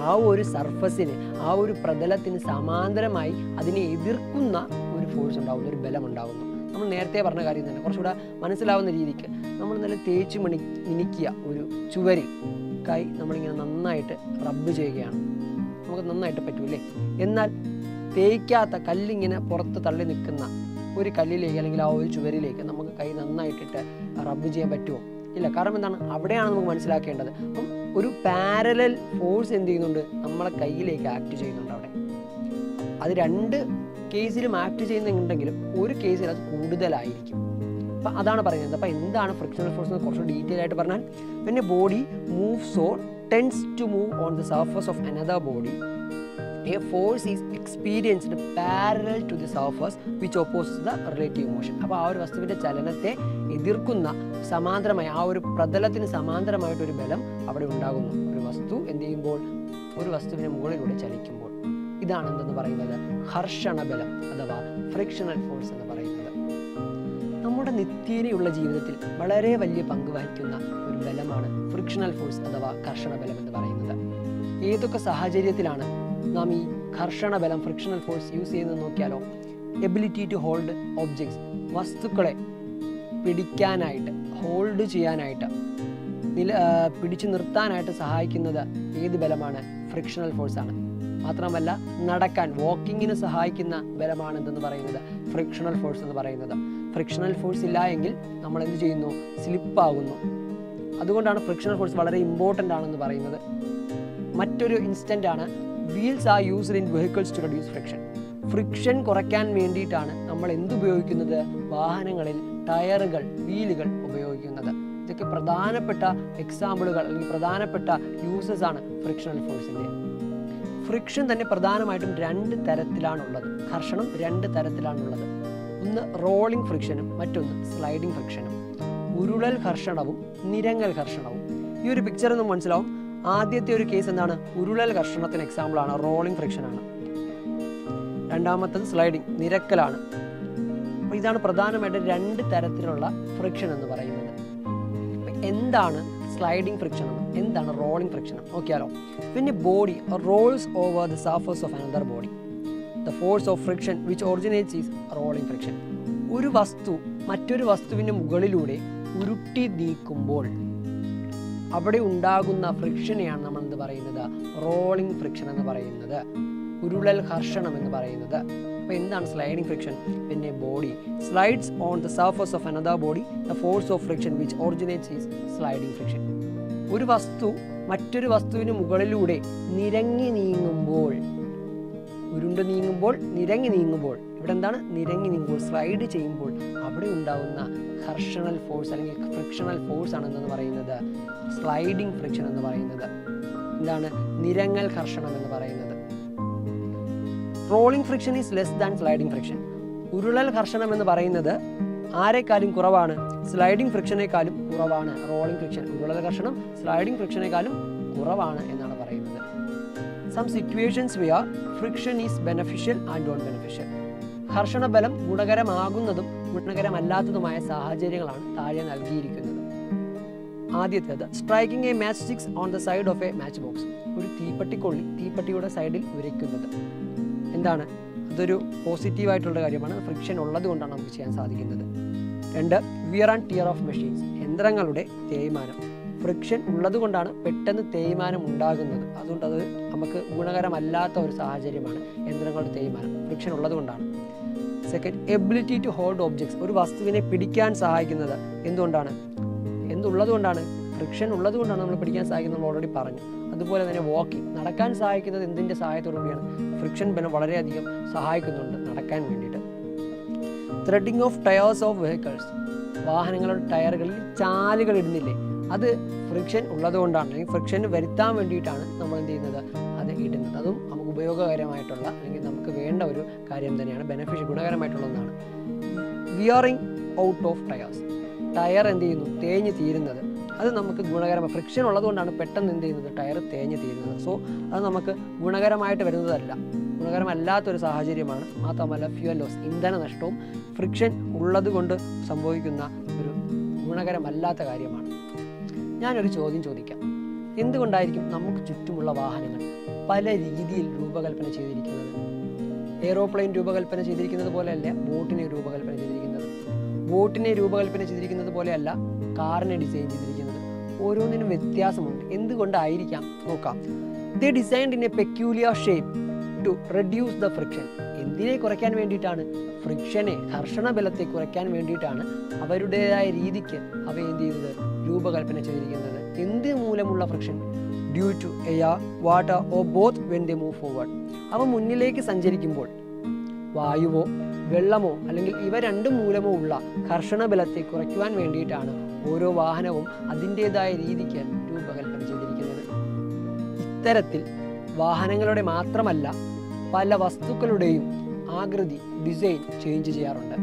ആ ഒരു സർഫസിന്, ആ ഒരു പ്രതലത്തിന് സമാന്തരമായി അതിനെ എതിർക്കുന്ന ഒരു ഫോഴ്സ് ഉണ്ടാകുന്നു, ഒരു ബലം ഉണ്ടാകുന്നു. നമ്മൾ നേരത്തെ പറഞ്ഞ കാര്യം തന്നെ കുറച്ചുകൂടെ മനസ്സിലാവുന്ന രീതിക്ക് നമ്മൾ നല്ല തേച്ച് മിനുക്കിയ ഒരു ചുവരിൽ കൈ നമ്മളിങ്ങനെ നന്നായിട്ട് റബ്ബ് ചെയ്യുകയാണ്. നമുക്ക് നന്നായിട്ട് പറ്റൂല്ലേ? എന്നാൽ തേയ്ക്കാത്ത കല്ലിങ്ങനെ പുറത്ത് തള്ളി നിൽക്കുന്ന ഒരു കല്ലിലേക്ക് അല്ലെങ്കിൽ ആ ഒരു ചുവരിലേക്ക് നമുക്ക് കൈ നന്നായിട്ടിട്ട് റബ്ബ് ചെയ്യാൻ പറ്റുമോ? ഇല്ല. കാരണം എന്താണ്? അവിടെയാണ് നമുക്ക് മനസ്സിലാക്കേണ്ടത്. അപ്പം ഒരു പാരലൽ ഫോഴ്സ് എന്ത് ചെയ്യുന്നുണ്ട്? നമ്മളെ കയ്യിലേക്ക് ആക്ട് ചെയ്യുന്നുണ്ട് അവിടെ. അത് രണ്ട് കേസിലും ആക്ട് ചെയ്യുന്നുണ്ടെങ്കിലും ഒരു കേസിൽ അത് കൂടുതലായിരിക്കും. അപ്പം അതാണ് പറയുന്നത്. അപ്പം എന്താണ് ഫ്രിക്ഷണൽ ഫോഴ്സ് എന്ന് കുറച്ച് ഡീറ്റെയിൽ ആയിട്ട് പറഞ്ഞാൽ, പിന്നെ body moves or tends to move on the surface of another body, a force is experienced parallel to the surface which opposes the relative motion. അപ്പോൾ ആ ഒരു വസ്തുവിൻ്റെ ചലനത്തെ എതിർക്കുന്ന സമാന്തരമായി, ആ ഒരു പ്രതലത്തിന് സമാന്തരമായിട്ടൊരു ബലം അവിടെ ഉണ്ടാകുന്നു. ഒരു വസ്തു എന്ത് ചെയ്യുമ്പോൾ, ഒരു വസ്തുവിന് മുകളിലൂടെ ചലിക്കുമ്പോൾ. ഇതാണ് എന്തെന്ന് പറയുന്നത്? ഘർഷണ ബലം അഥവാ ഫ്രിക്ഷണൽ ഫോഴ്സ് എന്ന് പറയുന്നത്. നമ്മുടെ നിത്യേനയുള്ള ജീവിതത്തിൽ വളരെ വലിയ പങ്ക് വഹിക്കുന്ന ഒരു ബലമാണ് ഫ്രിക്ഷണൽ ഫോഴ്സ് അഥവാ ഘർഷണ ബലം എന്ന് പറയുന്നത്. ഏതൊക്കെ സാഹചര്യത്തിലാണ് നാം ഈ ഘർഷണ ബലം, ഫ്രിക്ഷണൽ ഫോഴ്സ് യൂസ് ചെയ്യുന്നത് നോക്കിയാലോ? എബിലിറ്റി ടു ഹോൾഡ് ഒബ്ജക്ട്സ്, വസ്തുക്കളെ പിടിക്കാനായിട്ട്, ഹോൾഡ് ചെയ്യാനായിട്ട്, പിടിച്ചു നിർത്താനായിട്ട് സഹായിക്കുന്നത് ഏത് ബലമാണ്? ഫ്രിക്ഷണൽ ഫോഴ്സ് ആണ്. മാത്രമല്ല നടക്കാൻ, വാക്കിങ്ങിന് സഹായിക്കുന്ന ബലമാണ് എന്തെന്ന് പറയുന്നത്? ഫ്രിക്ഷണൽ ഫോഴ്സ് എന്ന് പറയുന്നത്. ഫ്രിക്ഷണൽ ഫോഴ്സ് ഇല്ല എങ്കിൽ നമ്മൾ എന്ത് ചെയ്യുന്നു? സ്ലിപ്പാകുന്നു. അതുകൊണ്ടാണ് ഫ്രിക്ഷണൽ ഫോഴ്സ് വളരെ ഇമ്പോർട്ടൻ്റ് ആണെന്ന് പറയുന്നത്. മറ്റൊരു ഇൻസ്റ്റൻ്റ് ആണ് wheels are used in vehicles to reduce friction. Friction കുറയ്ക്കാൻ വേണ്ടിയിട്ടാണ് നമ്മൾ എന്തുപയോഗിക്കുന്നത്? വാഹനങ്ങളിൽ ടയറുകൾ, വീലുകൾ ഉപയോഗിക്കുന്നത്. ഇതൊക്കെ പ്രധാനപ്പെട്ട എക്സാമ്പിളുകൾ അല്ലെങ്കിൽ പ്രധാനപ്പെട്ട യൂസസ് ആണ് ഫ്രിക്ഷണൽ ഫോഴ്സിൻ്റെ. ഫ്രിക്ഷൻ തന്നെ പ്രധാനമായിട്ടും രണ്ട് തരത്തിലാണുള്ളത്. ഘർഷണം രണ്ട് തരത്തിലാണുള്ളത്. ഒന്ന് റോളിംഗ് ഫ്രിക്ഷനും മറ്റൊന്ന് സ്ലൈഡിംഗ് ഫ്രിക്ഷനും. ഉരുളൽ ഘർഷണവും നിരങ്ങൽ ഘർഷണവും. ഈ ഒരു പിക്ചറിൽ നിന്ന് മനസ്സിലാവും. ആദ്യത്തെ ഒരു കേസ് എന്താണ്? ഉരുളൽ ഘർഷണത്തിന് എക്സാമ്പിളാണ്, റോളിംഗ് ഫ്രിക്ഷൻ ആണ്. രണ്ടാമത്തത് സ്ലൈഡിംഗ്, നിരക്കലാണ്. അപ്പോൾ ഇതാണ് പ്രധാനമായിട്ട് രണ്ട് തരത്തിലുള്ള ഫ്രിക്ഷൻ എന്ന് പറയുന്നത്. എന്താണ് സ്ലൈഡിംഗ് ഫ്രിക്ഷൻ എന്നും എന്താണ് റോളിംഗ് ഫ്രിക്ഷൻ നോക്കിയാലോ? പിന്നെ body rolls over the surface of another body, the force of friction which originates is rolling friction. ഒരു വസ്തു മറ്റൊരു വസ്തുവിൻ്റെ മുകളിലൂടെ ഉരുട്ടി നീക്കുമ്പോൾ അവിടെ ഉണ്ടാകുന്ന ഫ്രിക്ഷനെയാണ് നമ്മൾ എന്ത് പറയുന്നത്? റോളിംഗ് ഫ്രിക്ഷൻ എന്ന് പറയുന്നത്, ഉരുളൽ ഘർഷണം എന്ന് പറയുന്നത്. അപ്പോൾ എന്താണ് സ്ലൈഡിംഗ് ഫ്രിക്ഷൻ? പിന്നെ body slides on the surface of another body, the force of friction which originates is sliding friction. ഒരു വസ്തു മറ്റൊരു വസ്തുവിന് മുകളിലൂടെ നിരങ്ങി നീങ്ങുമ്പോൾ, ഉരുണ്ട് നീങ്ങുമ്പോൾ, നിരങ്ങി നീങ്ങുമ്പോൾ, ഇവിടെ എന്താണ്? നിരങ്ങി നീങ്ങുമ്പോൾ, സ്ലൈഡ് ചെയ്യുമ്പോൾ അവിടെ ഉണ്ടാകുന്ന ഘർഷണൽ ഫോഴ്സ് അല്ലെങ്കിൽ ഫ്രിക്ഷണൽ ഫോഴ്സ് ആണ് എന്ന് പറയുന്നത് സ്ലൈഡിംഗ് ഫ്രിക്ഷൻ എന്ന് പറയുന്നത്. എന്താണ്? നിരങ്ങൽ ഘർഷണം എന്ന് പറയുന്നത്. Rolling friction is less than sliding friction. ഉരുളൽ ഘർഷണം എന്ന് പറയുന്നത് ആരെക്കാളും കുറവാണ്? സ്ലൈഡിംഗ് ഫ്രിക്ഷനേക്കാളും കുറവാണ് റോളിംഗ് ഫ്രിക്ഷൻ. ഉരുളൽ ഘർഷണം സ്ലൈഡിംഗ് ഫ്രിക്ഷനേക്കാളും കുറവാണ് എന്നാണ് പറയുന്നത്. Some situations where friction is beneficial and non beneficial. ഘർഷണ ബലം ഗുണകരമാകുന്നതും ഗുണകരമല്ലാത്തതുമായ സാഹചര്യങ്ങളാണ് താഴെ നൽകിയിരിക്കുന്നത്. ആദ്യത്തേത് striking a match sticks on the side of a match box. ഒരു തീപ്പെട്ടിക്കൊള്ളി തീപ്പെട്ടിയുടെ സൈഡിൽ ഉരയ്ക്കുന്നത്. എന്താണ്? അതൊരു പോസിറ്റീവായിട്ടുള്ള കാര്യമാണ്. ഫ്രിക്ഷൻ ഉള്ളത് കൊണ്ടാണ് നമുക്ക് ചെയ്യാൻ സാധിക്കുന്നത്. 2, wear and tear of machines. യന്ത്രങ്ങളുടെ തേയ്മാനം. ഫ്രിക്ഷൻ ഉള്ളത് കൊണ്ടാണ് പെട്ടെന്ന് തേയ്മാനം ഉണ്ടാകുന്നത്. അതുകൊണ്ട് അത് നമുക്ക് ഗുണകരമല്ലാത്ത ഒരു സാഹചര്യമാണ് യന്ത്രങ്ങളുടെ തേയ്മാനം. ഫ്രിക്ഷൻ ഉള്ളത് കൊണ്ടാണ്. 2, എബിലിറ്റി ടു ഹോൾഡ് ഒബ്ജക്ട്സ്. ഒരു വസ്തുവിനെ പിടിക്കാൻ സഹായിക്കുന്നത് എന്തുകൊണ്ടാണ്? എന്തുള്ളത് കൊണ്ടാണ്? ഫ്രിക്ഷൻ ഉള്ളത് കൊണ്ടാണ് നമ്മൾ പിടിക്കാൻ സഹായിക്കുന്നത്, നമ്മൾ ഓൾറെഡി പറഞ്ഞു. അതുപോലെ തന്നെ വാക്കിംഗ്, നടക്കാൻ സഹായിക്കുന്നത് എന്തിൻ്റെ സഹായത്തോടു കൂടിയാണ്? ഫ്രിക്ഷൻ ബലം വളരെയധികം സഹായിക്കുന്നുണ്ട് നടക്കാൻ വേണ്ടിയിട്ട്. Threading of tyres of vehicles. വാഹനങ്ങളുടെ ടയറുകളിൽ ചാലുകൾ ഇടുന്നില്ലേ? അത് ഫ്രിക്ഷൻ ഉള്ളതുകൊണ്ടാണ്, അല്ലെങ്കിൽ ഫ്രിക്ഷൻ വരുത്താൻ വേണ്ടിയിട്ടാണ് നമ്മൾ എന്ത് ചെയ്യുന്നത്, അത് ഇടുന്നത്. അതും നമുക്ക് ഉപയോഗകരമായിട്ടുള്ള അല്ലെങ്കിൽ നമുക്ക് വേണ്ട ഒരു കാര്യം തന്നെയാണ്, ഗുണകരമായിട്ടുള്ള ഒന്നാണ്. Wearing out of tyres, tyre എന്ത് ചെയ്യുന്നു, തേഞ്ഞ് തീരുന്നത്, അത് നമുക്ക് ഗുണകരമാണ്. ഫ്രിക്ഷൻ ഉള്ളതുകൊണ്ടാണ് പെട്ടെന്ന് എന്ത് ചെയ്യുന്നത്, ടയർ തേഞ്ഞ് തീരുന്നത്. സോ അത് നമുക്ക് ഗുണകരമായിട്ട് വരുന്നതല്ല, ഗുണകരമല്ലാത്തൊരു സാഹചര്യമാണ്. മാത്രമല്ല ഫ്യൂവൽ ലോസ്, ഇന്ധന നഷ്ടവും ഫ്രിക്ഷൻ ഉള്ളത് കൊണ്ട് സംഭവിക്കുന്ന ഒരു ഗുണകരമല്ലാത്ത കാര്യമാണ്. ഞാനൊരു ചോദ്യം ചോദിക്കാം. എന്തുകൊണ്ടായിരിക്കും നമുക്ക് ചുറ്റുമുള്ള വാഹനങ്ങൾ പല രീതിയിൽ രൂപകൽപ്പന ചെയ്തിരിക്കുന്നത്? എയ്റോപ്ലെയിൻ രൂപകൽപ്പന ചെയ്തിരിക്കുന്നത് പോലെയല്ല ബോട്ടിനെ രൂപകൽപ്പന ചെയ്തിരിക്കുന്നത്. ബോട്ടിനെ രൂപകൽപ്പന ചെയ്തിരിക്കുന്നത് പോലെയല്ല കാറിനെ ഡിസൈൻ ചെയ്തിരിക്കുന്നത്. ഓരോന്നിനും വ്യത്യാസമുണ്ട്. എന്തുകൊണ്ടായിരിക്കാം നോക്കാം. They designed in a peculiar shape to reduce the friction. എന്തിനെ കുറയ്ക്കാൻ വേണ്ടിയിട്ടാണ്? ഫ്രിക്ഷനെ, ഘർഷണ ബലത്തെ കുറയ്ക്കാൻ വേണ്ടിയിട്ടാണ് അവരുടേതായ രീതിക്ക് അവ എന്ത് ചെയ്തത്, രൂപകൽപ്പന ചെയ്തിരിക്കുന്നത്. എന്ത് മൂലമുള്ള friction? Due to air, water or both when they move forward. അവ മുന്നിലേക്ക് സഞ്ചരിക്കുമ്പോൾ വായുവോ വെള്ളമോ അല്ലെങ്കിൽ ഇവ രണ്ടും മൂലമോ ഉള്ള ഘർഷണ ബലത്തെ കുറയ്ക്കുവാൻ വേണ്ടിയിട്ടാണ് ഓരോ വാഹനവും അതിൻ്റെതായ രീതിക്ക് രൂപകൽപ്പന ചെയ്തിരിക്കുന്നത്. ഇത്തരത്തിൽ വാഹനങ്ങളുടെ മാത്രമല്ല പല വസ്തുക്കളുടെയും ആകൃതി, ഡിസൈൻ ചേഞ്ച് ചെയ്യാറുണ്ട്.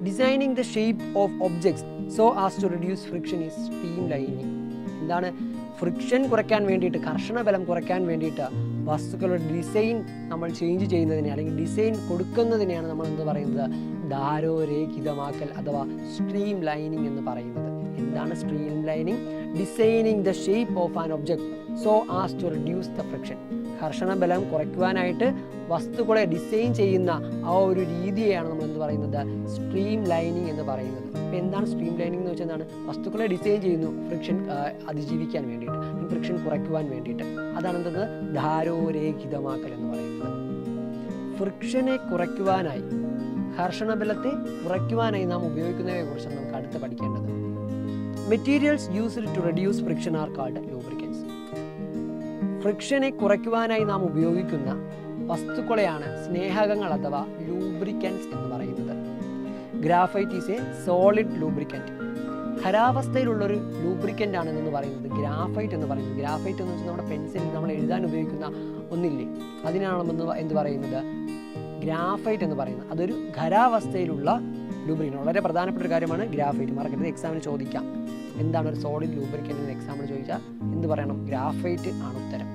Designing the shape of objects so as to reduce friction is streamlining. എന്താണ്? ഫ്രിക്ഷൻ കുറയ്ക്കാൻ വേണ്ടിയിട്ട്, ഘർഷണ ബലം കുറയ്ക്കാൻ വേണ്ടിയിട്ട് വസ്തുക്കളുടെ ഡിസൈൻ നമ്മൾ ചേഞ്ച് ചെയ്യുന്നതിനെ അല്ലെങ്കിൽ ഡിസൈൻ കൊടുക്കുന്നതിനെയാണ് നമ്മൾ എന്ത് പറയുന്നത്, ധാരോരേഖിതമാക്കൽ അഥവാ സ്ട്രീം ലൈനിങ് എന്ന് പറയുന്നത്. എന്താണ് streamlining? Designing the shape of an object so as to reduce the friction. ഘർഷണ ബലം കുറയ്ക്കുവാനായിട്ട് വസ്തുക്കളെ ഡിസൈൻ ചെയ്യുന്ന ആ ഒരു രീതിയെയാണ് നമ്മൾ എന്ത് പറയുന്നത്, സ്ട്രീം ലൈനിങ് എന്ന് പറയുന്നത്. അപ്പോൾ എന്താണ് സ്ട്രീം ലൈനിങ് എന്ന് വെച്ചാൽ എന്താണ്? വസ്തുക്കളെ ഡിസൈൻ ചെയ്യുന്നു ഫ്രിക്ഷൻ അതിജീവിക്കാൻ വേണ്ടിയിട്ട്, ഫ്രിക്ഷൻ കുറയ്ക്കുവാൻ വേണ്ടിയിട്ട്. അതാണ് എന്തെന്ന്, ധാരോരേഖിതമാക്കൽ എന്ന് പറയുന്നത്. ഫ്രിക്ഷനെ കുറയ്ക്കുവാനായി, ഘർഷണബലത്തെ കുറയ്ക്കുവാനായി നാം ഉപയോഗിക്കുന്നവയെ കുറിച്ചാണ് നമുക്ക് അടുത്ത് പഠിക്കേണ്ടത്. Materials used to reduce friction are called lubricants. ഫ്രിക്ഷനെ കുറയ്ക്കുവാനായി നാം ഉപയോഗിക്കുന്ന വസ്തുക്കളെയാണ് സ്നേഹകങ്ങൾ അഥവാ ലൂബ്രിക്കൻസ് എന്ന് പറയുന്നത്. Graphite is a solid lubricant. ഖരാവസ്ഥയിലുള്ളൊരു ലൂബ്രിക്കൻ്റ് ആണെന്ന് പറയുന്നത് ഗ്രാഫൈറ്റ് എന്ന് പറയുന്നത്. ഗ്രാഫൈറ്റ് എന്ന് വെച്ചാൽ നമ്മുടെ പെൻസിലിൽ നമ്മൾ എഴുതാൻ ഉപയോഗിക്കുന്ന ഒന്നില്ലേ, അതിനാണെന്ന് എന്ത് പറയുന്നത്, ഗ്രാഫൈറ്റ് എന്ന് പറയുന്നത്. അതൊരു ഖരാവസ്ഥയിലുള്ള ലൂബ്രിക്കൻ്റ്. വളരെ പ്രധാനപ്പെട്ട ഒരു കാര്യമാണ് ഗ്രാഫൈറ്റ്. മറക്കരുത്, എക്സാമിന് ചോദിക്കാം. എന്താണ് ഒരു സോളിഡ് ലൂബ്രിക്കൻ്റ് എന്ന് എക്സാമിന് ചോദിച്ചാൽ എന്ത് പറയണം? ഗ്രാഫൈറ്റ് ആണ് ഉത്തരം.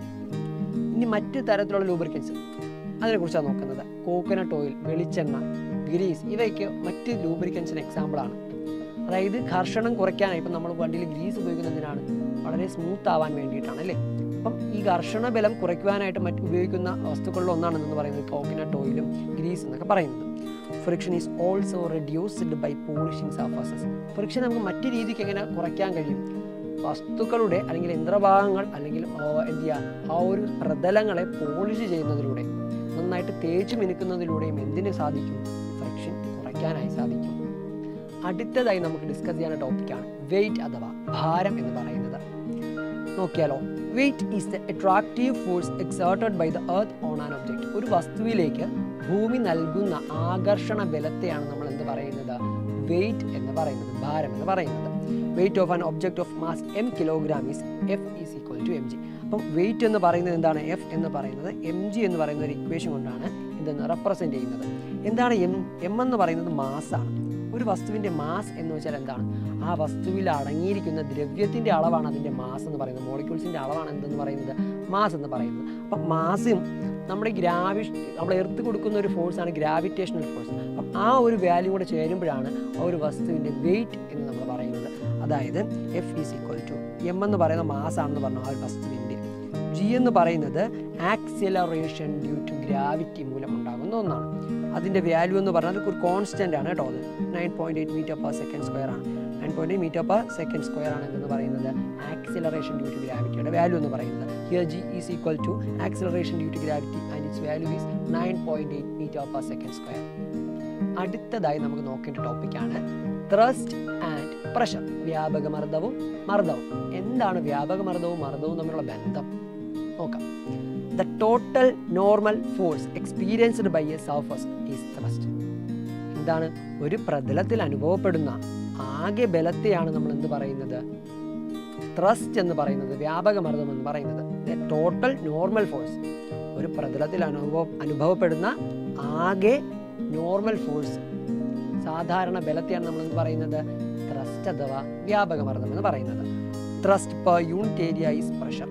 ഇനി മറ്റ് തരത്തിലുള്ള ലൂബ്രിക്കൻസ്, അതിനെക്കുറിച്ചാണ് നോക്കുന്നത്. കോക്കനട്ട് ഓയിൽ, വെളിച്ചെണ്ണ, ഗ്രീസ്, ഇവയ്ക്ക് മറ്റ് ലൂബ്രിക്കൻസിന് എക്സാമ്പിളാണ്. അതായത് ഘർഷണം കുറയ്ക്കാനായി, ഇപ്പം നമ്മൾ വണ്ടിയിൽ ഗ്രീസ് ഉപയോഗിക്കുന്നതിനാണ് വളരെ സ്മൂത്ത് ആവാൻ വേണ്ടിയിട്ടാണ് അല്ലേ. അപ്പം ഈ ഘർഷണ ബലം കുറയ്ക്കുവാനായിട്ട് മറ്റ് ഉപയോഗിക്കുന്ന വസ്തുക്കളിൽ ഒന്നാണെന്ന് പറയുന്നത് കോക്കനട്ട് ഓയിലും ഗ്രീസ് എന്നൊക്കെ പറയുന്നത്. Friction is also reduced by polishing surfaces. Friction നമുക്ക് മറ്റു രീതിക്ക് എങ്ങനെ കുറയ്ക്കാൻ കഴിയും? വസ്തുക്കളുടെ അല്ലെങ്കിൽ യന്ത്രഭാഗങ്ങൾ അല്ലെങ്കിൽ എന്ത് ചെയ്യുക, ആ ഒരു പ്രതലങ്ങളെ പോളിഷ് ചെയ്യുന്നതിലൂടെ, നന്നായിട്ട് തേച്ച് മിനുക്കുന്നതിലൂടെയും എന്തിന് സാധിക്കും? ഫ്രിക്ഷൻ കുറയ്ക്കാനായി സാധിക്കും. അടുത്തതായി നമുക്ക് ഡിസ്കസ് ചെയ്യുന്ന ടോപ്പിക്കാണ് വെയിറ്റ് അഥവാ ഭാരം എന്ന് പറയുന്നത്. നോക്കിയാലോ. Weight is the attractive force exerted by the earth on an object. ഒരു വസ്തുവിലേക്ക് ഭൂമി നൽകുന്ന ആകർഷണ ബലത്തെയാണ് നമ്മൾ എന്ത് പറയുന്നത്, വെയിറ്റ് എന്ന് പറയുന്നത്, ഭാരം എന്ന് പറയുന്നത്. Weight of an object of mass m kilogram is F is equal to mg. അപ്പം വെയിറ്റ് എന്ന് പറയുന്നത് എന്താണ്? F എന്ന് പറയുന്നത് mg എന്ന് പറയുന്ന ഒരു ഇക്വേഷൻ കൊണ്ടാണ് ഇതെന്ന് റെപ്രസെൻറ്റ് ചെയ്യുന്നത്. എന്താണ് m എന്ന് പറയുന്നത്? മാസ്സാണ്. ഒരു വസ്തുവിൻ്റെ മാസ് എന്ന് വെച്ചാൽ എന്താണ്? ആ വസ്തുവിൽ അടങ്ങിയിരിക്കുന്ന ദ്രവ്യത്തിൻ്റെ അളവാണ് അതിൻ്റെ മാസ് എന്ന് പറയുന്നത്. മോളിക്യൂൾസിൻ്റെ അളവാണ് എന്തെന്ന് പറയുന്നത്? മാസ് എന്ന് പറയുന്നത്. അപ്പം മാസും നമ്മുടെ നമ്മൾ എർത്ത് കൊടുക്കുന്ന ഒരു ഫോഴ്സാണ് ഗ്രാവിറ്റേഷണൽ ഫോഴ്സ്. അപ്പം ആ ഒരു വാല്യൂ കൂടെ ചേരുമ്പോഴാണ് ആ ഒരു വസ്തുവിൻ്റെ വെയിറ്റ് എന്ന് നമ്മൾ പറയുന്നത്. അതായത് F is equal to m എന്ന് പറയുന്ന മാസാണെന്ന് പറഞ്ഞു ആ ഒരു വസ്തുവിൻ്റെ. G എന്ന് പറയുന്നത് ആക്സിലറേഷൻ ഡ്യൂ ടു ഗ്രാവിറ്റി മൂലം ഉണ്ടാകുന്ന ഒന്നാണ്. അതിൻ്റെ വാല്യൂ എന്ന് പറഞ്ഞാൽ ഒരു കോൺസ്റ്റൻ്റ് ആണ് കേട്ടോ. അത് 9.8 മീറ്റർ പെർ സെക്കൻഡ് സ്ക്വയർ ആണ്. 9.8 മീറ്റർ പെർ സെക്കൻഡ് സ്ക്വയർ ആണ് എന്ന് പറയുന്നത് ആക്സിലറേഷൻ ഡ്യൂ ടു ഗ്രാവിറ്റിയുടെ വാല്യൂ എന്ന് പറയുന്നത്. Here G is equal to acceleration due to gravity and it's value is 9.8 metre per second square. അടുത്തതായി നമുക്ക് നോക്കേണ്ട ടോപ്പിക്കാണ് ത്രസ്റ്റ് ആൻഡ് പ്രഷർ. വ്യാപകമർദ്ദവും മർദ്ദവും. എന്താണ് വ്യാപകമർദ്ദവും മർദ്ദവും തമ്മിലുള്ള ബന്ധം? നോക്കാം. The total normal force experienced by a surface is thrust. എന്താണ്? ഒരു പ്രതലത്തിൽ അനുഭവപ്പെടുന്ന ആകെ ബലത്തെയാണ് നമ്മൾ എന്ത് പറയുന്നത്? ത്രസ്റ്റ് എന്ന് പറയുന്നത്, വ്യാപക മർദ്ദം എന്ന് പറയുന്നത് ടോട്ടൽ നോർമൽ ഫോഴ്സ്, ഒരു പ്രതലത്തിൽ അനുഭവപ്പെടുന്ന ആകെ നോർമൽ ഫോഴ്സ്, സാധാരണ ബലത്തെയാണ് നമ്മൾ എന്ത് പറയുന്നത്, ത്രസ്റ്റ് അഥവാ വ്യാപക മർദ്ദം എന്ന് പറയുന്നത്. Thrust per unit area is pressure.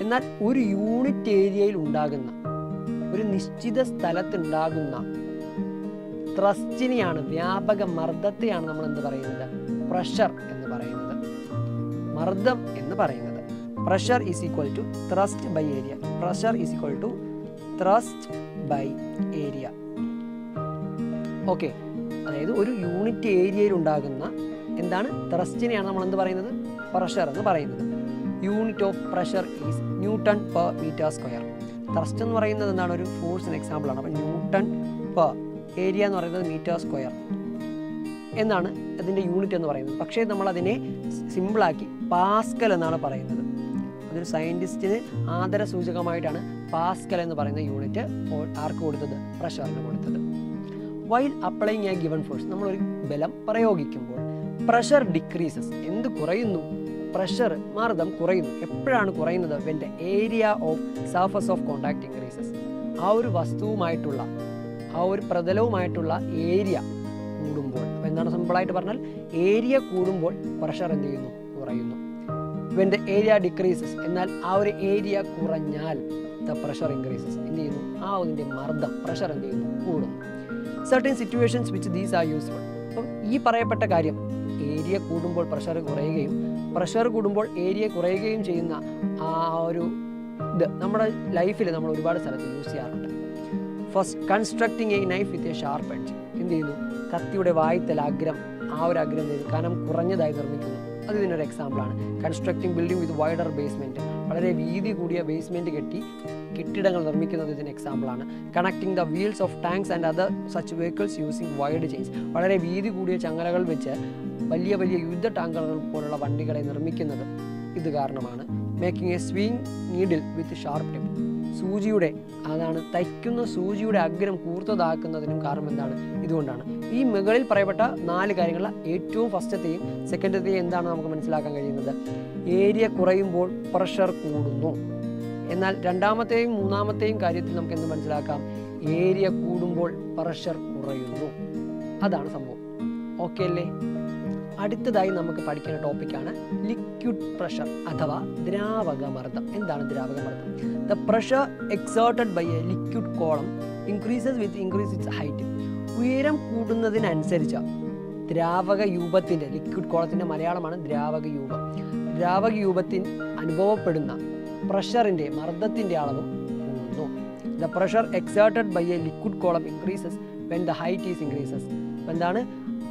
എന്നാൽ ഒരു യൂണിറ്റ് ഏരിയയിൽ ഉണ്ടാകുന്ന, ഒരു നിശ്ചിത സ്ഥലത്തുണ്ടാകുന്ന ത്രസ്റ്റിനെയാണ്, വ്യാപക മർദ്ദത്തെയാണ് നമ്മൾ എന്ത് പറയുന്നത്, പ്രഷർ എന്ന് പറയുന്നത്, മർദ്ദം എന്ന് പറയുന്നത്. Pressure is equal to thrust by area. Pressure is equal to thrust by area. Okay, അതായത് ഒരു യൂണിറ്റ് ഏരിയയിൽ ഉണ്ടാകുന്ന എന്താണ്, ത്രസ്റ്റിനെയാണ് നമ്മൾ എന്ത് പറയുന്നത്, പ്രഷർ എന്ന് പറയുന്നത്. Unit of pressure is newton per metre square. Thrust എന്ന് പറയുന്നത് എന്താണ്, ഒരു ഫോഴ്സിന് എക്സാമ്പിൾ ആണ്. അപ്പോൾ ന്യൂട്ടൺ പെർ ഏരിയ എന്ന് പറയുന്നത് മീറ്റർ സ്ക്വയർ എന്നാണ് അതിൻ്റെ യൂണിറ്റ് എന്ന് പറയുന്നത്. പക്ഷേ നമ്മൾ അതിനെ സിമ്പിളാക്കി പാസ്കൽ എന്നാണ് പറയുന്നത്. അതൊരു സയൻറ്റിസ്റ്റിന് ആദര സൂചകമായിട്ടാണ് പാസ്കൽ എന്ന് പറയുന്ന യൂണിറ്റ് ആർക്ക് കൊടുത്തത്, പ്രഷറിന് കൊടുത്തത്. While applying A given force, നമ്മളൊരു ബലം പ്രയോഗിക്കുമ്പോൾ പ്രഷർ ഡിക്രീസസ്, എന്ത് കുറയുന്നു, പ്രഷർ, മർദ്ദം കുറയുന്നു. എപ്പോഴാണ് കുറയുന്നത്, when the area of surface of contact increases. ആ ഒരു വസ്തുവുമായിട്ടുള്ള, ആ ഒരു പ്രതലവുമായിട്ടുള്ള ഏരിയ കൂടുമ്പോൾ. അപ്പോൾ എന്താണ് സിമ്പിളായിട്ട് പറഞ്ഞാൽ, ഏരിയ കൂടുമ്പോൾ പ്രഷർ എന്ത് ചെയ്യുന്നു, കുറയുന്നു. വെൻ ദ ഏരിയ ഡിക്രീസസ്, എന്നാൽ ആ ഒരു ഏരിയ കുറഞ്ഞാൽ ദ പ്രഷർ ഇൻക്രീസസ്, എന്ത് ചെയ്യുന്നു, ആ അതിൻ്റെ മർദ്ദം, പ്രഷർ എന്ത് ചെയ്യുന്നു, കൂടുന്നു. Certain situations which these are useful. അപ്പം ഈ പറയപ്പെട്ട കാര്യം, ഏരിയ കൂടുമ്പോൾ പ്രഷർ കുറയുകയും പ്രഷർ കൂടുമ്പോൾ ഏരിയ കുറയുകയും ചെയ്യുന്ന ആ ഒരു ഇത് നമ്മുടെ ലൈഫിൽ നമ്മൾ ഒരുപാട് സ്ഥലത്ത് യൂസ് ചെയ്യാറുണ്ട്. First, constructing A knife with a sharp edge. എന്ത് ചെയ്യുന്നു, കത്തിയുടെ വായ്ത്തല, അഗ്രം, ആ ഒരു അഗ്രം കനം കുറഞ്ഞതായി നിർമ്മിക്കുന്നു. അത് ഇതിനൊരു എക്സാമ്പിളാണ്. കൺസ്ട്രക്ടിങ് ബിൽഡിംഗ് വിത്ത് വൈഡർ ബേസ്മെൻറ്റ്, വളരെ വീതി കൂടിയ ബേസ്മെൻറ്റ് കെട്ടി കെട്ടിടങ്ങൾ നിർമ്മിക്കുന്നത് ഇതിന് എക്സാമ്പിളാണ്. Connecting the wheels of tanks and other such vehicles using wide chains, വളരെ വീതി കൂടിയ ചങ്ങലകൾ വെച്ച് വലിയ വലിയ യുദ്ധ ടാങ്കറുകൾ പോലുള്ള വണ്ടികളെ നിർമ്മിക്കുന്നത് ഇത് കാരണമാണ്. Making a sewing needle with sharp tip, സൂചിയുടെ, അതാണ് തയ്ക്കുന്ന സൂചിയുടെ അഗ്രം കൂർത്തതാക്കുന്നതിനും കാരണം എന്താണ്, ഇതുകൊണ്ടാണ്. ഈ മുകളിൽ പറയപ്പെട്ട 4 കാര്യങ്ങൾ ഏറ്റവും ഫസ്റ്റത്തെയും സെക്കൻഡത്തെയും എന്താണ് നമുക്ക് മനസ്സിലാക്കാൻ കഴിയുന്നത്, ഏരിയ കുറയുമ്പോൾ പ്രഷർ കൂടുന്നു. എന്നാൽ രണ്ടാമത്തെയും മൂന്നാമത്തെയും കാര്യത്തിൽ നമുക്ക് എന്ത് മനസ്സിലാക്കാം, ഏരിയ കൂടുമ്പോൾ പ്രഷർ കുറയുന്നു. അതാണ് സംഭവം. ഓക്കെ അല്ലേ? അടുത്തതായി നമുക്ക് പഠിക്കുന്ന ടോപ്പിക്കാണ് ലിക്വിഡ് പ്രഷർ അഥവാ ദ്രാവക മർദ്ദം. എന്താണ് ദ്രാവക മർദ്ദം? The pressure exerted by a liquid column increases with increase it's height. ഉയരം കൂടുന്നതിനനുസരിച്ച് ദ്രാവക യൂപത്തിൻ്റെ, ലിക്വിഡ് കോളത്തിൻ്റെ മലയാളമാണ് ദ്രാവക യൂപം, ദ്രാവക യൂപത്തിൽ അനുഭവപ്പെടുന്ന പ്രഷറിൻ്റെ, മർദ്ദത്തിൻ്റെ അളവും കൂടുന്നു. The pressure exerted by a liquid column increases when the height is increases. അപ്പോൾ എന്താണ്,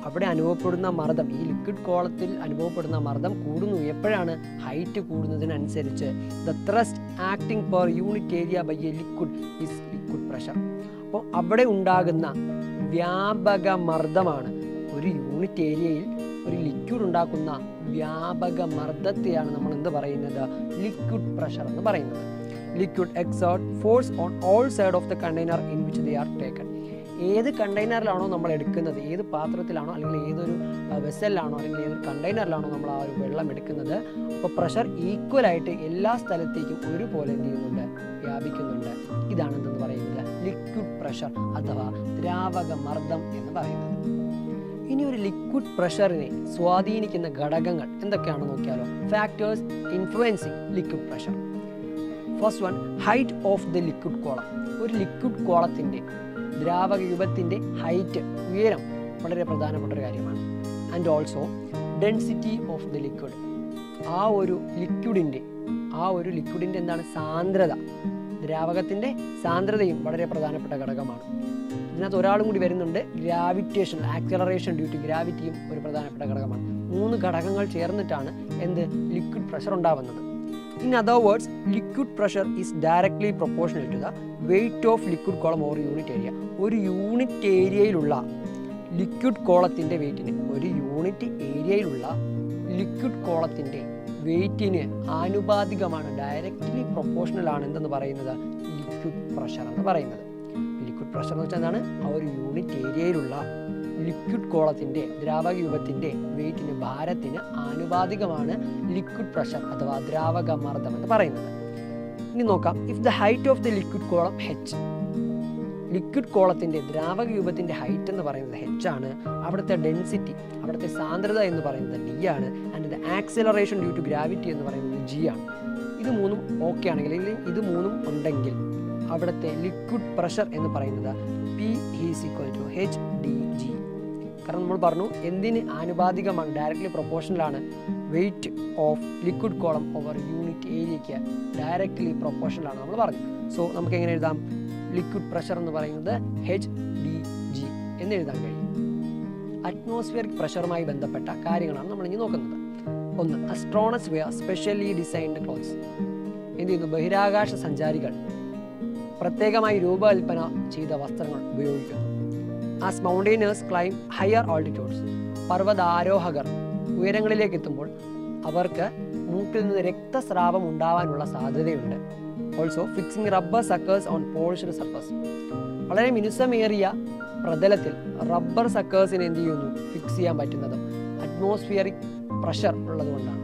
അവിടെ അനുഭവപ്പെടുന്ന മർദ്ദം, ഈ ലിക്വിഡ് കോളത്തിൽ അനുഭവപ്പെടുന്ന മർദ്ദം കൂടുന്നു. എപ്പോഴാണ്, ഹൈറ്റ് കൂടുന്നതിനനുസരിച്ച്. The thrust acting per unit area by a liquid is liquid pressure. അപ്പോൾ അവിടെ ഉണ്ടാകുന്ന വ്യാപക മർദ്ദമാണ്, ഒരു യൂണിറ്റ് ഏരിയയിൽ ഒരു ലിക്വിഡ് ഉണ്ടാക്കുന്ന വ്യാപക മർദ്ദത്തെയാണ് നമ്മൾ എന്ത് പറയുന്നത്, ലിക്വിഡ് പ്രഷർ എന്ന് പറയുന്നത്. Liquid exert force on all side of the container in which they are taken. ഏത് കണ്ടെയ്നറിലാണോ നമ്മൾ എടുക്കുന്നത്, ഏത് പാത്രത്തിലാണോ അല്ലെങ്കിൽ ഏതൊരു വെസലിലാണോ അല്ലെങ്കിൽ ഏതൊരു കണ്ടെയ്നറിലാണോ നമ്മൾ ആ ഒരു വെള്ളം എടുക്കുന്നത്, അപ്പോൾ പ്രഷർ ഈക്വലായിട്ട് എല്ലാ സ്ഥലത്തേക്കും ഒരുപോലെ എന്ത് ചെയ്യുന്നുണ്ട്, വ്യാപിക്കുന്നുണ്ട്. ഇതാണ് എന്തെന്ന് പറയുന്നത്, ലിക്വിഡ് പ്രഷർ അഥവാ ദ്രാവക മർദ്ദം എന്ന് പറയുന്നത്. ഇനി ഒരു ലിക്വിഡ് പ്രഷറിനെ സ്വാധീനിക്കുന്ന ഘടകങ്ങൾ എന്തൊക്കെയാണെന്ന് നോക്കിയാലോ. Factors influencing liquid pressure. First one, height of the liquid column. ഒരു ലിക്വിഡ് കോളത്തിൻ്റെ, ദ്രാവക യൂപത്തിൻ്റെ ഹൈറ്റ്, ഉയരം വളരെ പ്രധാനപ്പെട്ട ഒരു കാര്യമാണ്. And also density of the liquid. ആ ഒരു ലിക്വിഡിൻ്റെ എന്താണ്, സാന്ദ്രത, ദ്രാവകത്തിൻ്റെ സാന്ദ്രതയും വളരെ പ്രധാനപ്പെട്ട ഘടകമാണ്. ഇതിനകത്ത് ഒരാളും കൂടി വരുന്നുണ്ട്, ഗ്രാവിറ്റേഷൻ, ആക്സലറേഷൻ ഡ്യൂ ടു ഗ്രാവിറ്റിയും ഒരു പ്രധാനപ്പെട്ട ഘടകമാണ്. 3 ഘടകങ്ങൾ ചേർന്നിട്ടാണ് എന്ത്, ലിക്വിഡ് പ്രഷർ ഉണ്ടാവുന്നത്. In other words, liquid pressure is directly proportional to the weight of liquid column over unit area. ഒരു യൂണിറ്റ് ഏരിയയിലുള്ള ലിക്വിഡ് കോളത്തിൻ്റെ വെയിറ്റിന്, ഒരു യൂണിറ്റ് ഏരിയയിലുള്ള ലിക്വിഡ് കോളത്തിൻ്റെ വെയിറ്റിന് ആനുപാതികമാണ്, ഡയറക്റ്റ്ലി പ്രൊപ്പോർഷണൽ ആണ് എന്തെന്ന് പറയുന്നത്, ലിക്വിഡ് പ്രഷർ എന്ന് പറയുന്നത്. ലിക്വിഡ് പ്രഷർ എന്ന് വെച്ചാൽ എന്താണ്, ആ ഒരു യൂണിറ്റ് ഏരിയയിലുള്ള ലിക്വിഡ് കോളത്തിൻ്റെ ദ്രാവക രൂപത്തിൻ്റെ വെയിറ്റിന് ഭാരത്തിന് ആനുപാതികമാണ് ലിക്വിഡ് പ്രഷർ അഥവാ ദ്രാവക മർദ്ദം എന്ന് പറയുന്നത്. ഇനി നോക്കാം, if the height of the liquid column h, liquid കോളത്തിൻ്റെ ദ്രാവക രൂപത്തിൻ്റെ ഹൈറ്റ് എന്ന് പറയുന്നത് h ആണ്, അവിടുത്തെ ഡെൻസിറ്റി അവിടുത്തെ സാന്ദ്രത എന്ന് പറയുന്നത് d ആണ്, and the acceleration due to gravity എന്ന് പറയുന്നത് g ആണ്. ഇത് മൂന്നും ഓക്കെ ആണെങ്കിൽ, അല്ലെങ്കിൽ ഇത് മൂന്നും ഉണ്ടെങ്കിൽ അവിടുത്തെ ലിക്വിഡ് പ്രഷർ എന്ന് പറയുന്നത് P is equal to HdG. കാരണം നമ്മൾ പറഞ്ഞു എന്തിന് ആനുപാതികമാണ്, ഡയറക്റ്റ്ലി പ്രൊപ്പോർഷണലാണ് weight of liquid column over unit ഏരിയയ്ക്ക് ഡയറക്റ്റ്ലി പ്രൊപ്പോർഷണലാണ് നമ്മൾ പറഞ്ഞു. സോ നമുക്ക് എങ്ങനെ എഴുതാം, ലിക്വിഡ് പ്രഷർ എന്ന് പറയുന്നത് HdG എന്ന് എഴുതാൻ കഴിയും. അറ്റ്മോസ്ഫിയറിക് പ്രഷറുമായി ബന്ധപ്പെട്ട കാര്യങ്ങളാണ് നമ്മൾ ഇനി നോക്കുന്നത്. ഒന്ന്, അസ്ട്രോണറ്റ്സ് വെയർ സ്പെഷ്യലി ഡിസൈൻഡ് ക്ലോത്ത്സ്. എന്ത് ചെയ്യുന്നു, ബഹിരാകാശ സഞ്ചാരികൾ പ്രത്യേകമായി രൂപകൽപ്പന ചെയ്ത വസ്ത്രങ്ങൾ ഉപയോഗിക്കുന്നു. ആസ് മൗണ്ടൈനേഴ്സ് ക്ലൈം ഹയർ ആൾട്ടിറ്റ്യൂഡ്സ്, പർവ്വതാരോഹകർ ഉയരങ്ങളിലേക്ക് എത്തുമ്പോൾ അവർക്ക് മൂക്കിൽ നിന്ന് രക്തസ്രാവം ഉണ്ടാവാനുള്ള സാധ്യതയുണ്ട്. Also fixing rubber suckers on polished surface, വളരെ മിനുസമേറിയ പ്രതലത്തിൽ റബ്ബർ സക്കേഴ്സിനെ എന്ത് ചെയ്യുന്നു, ഫിക്സ് ചെയ്യാൻ പറ്റുന്നതും അറ്റ്മോസ്ഫിയറിക് പ്രഷർ ഉള്ളതുകൊണ്ടാണ്.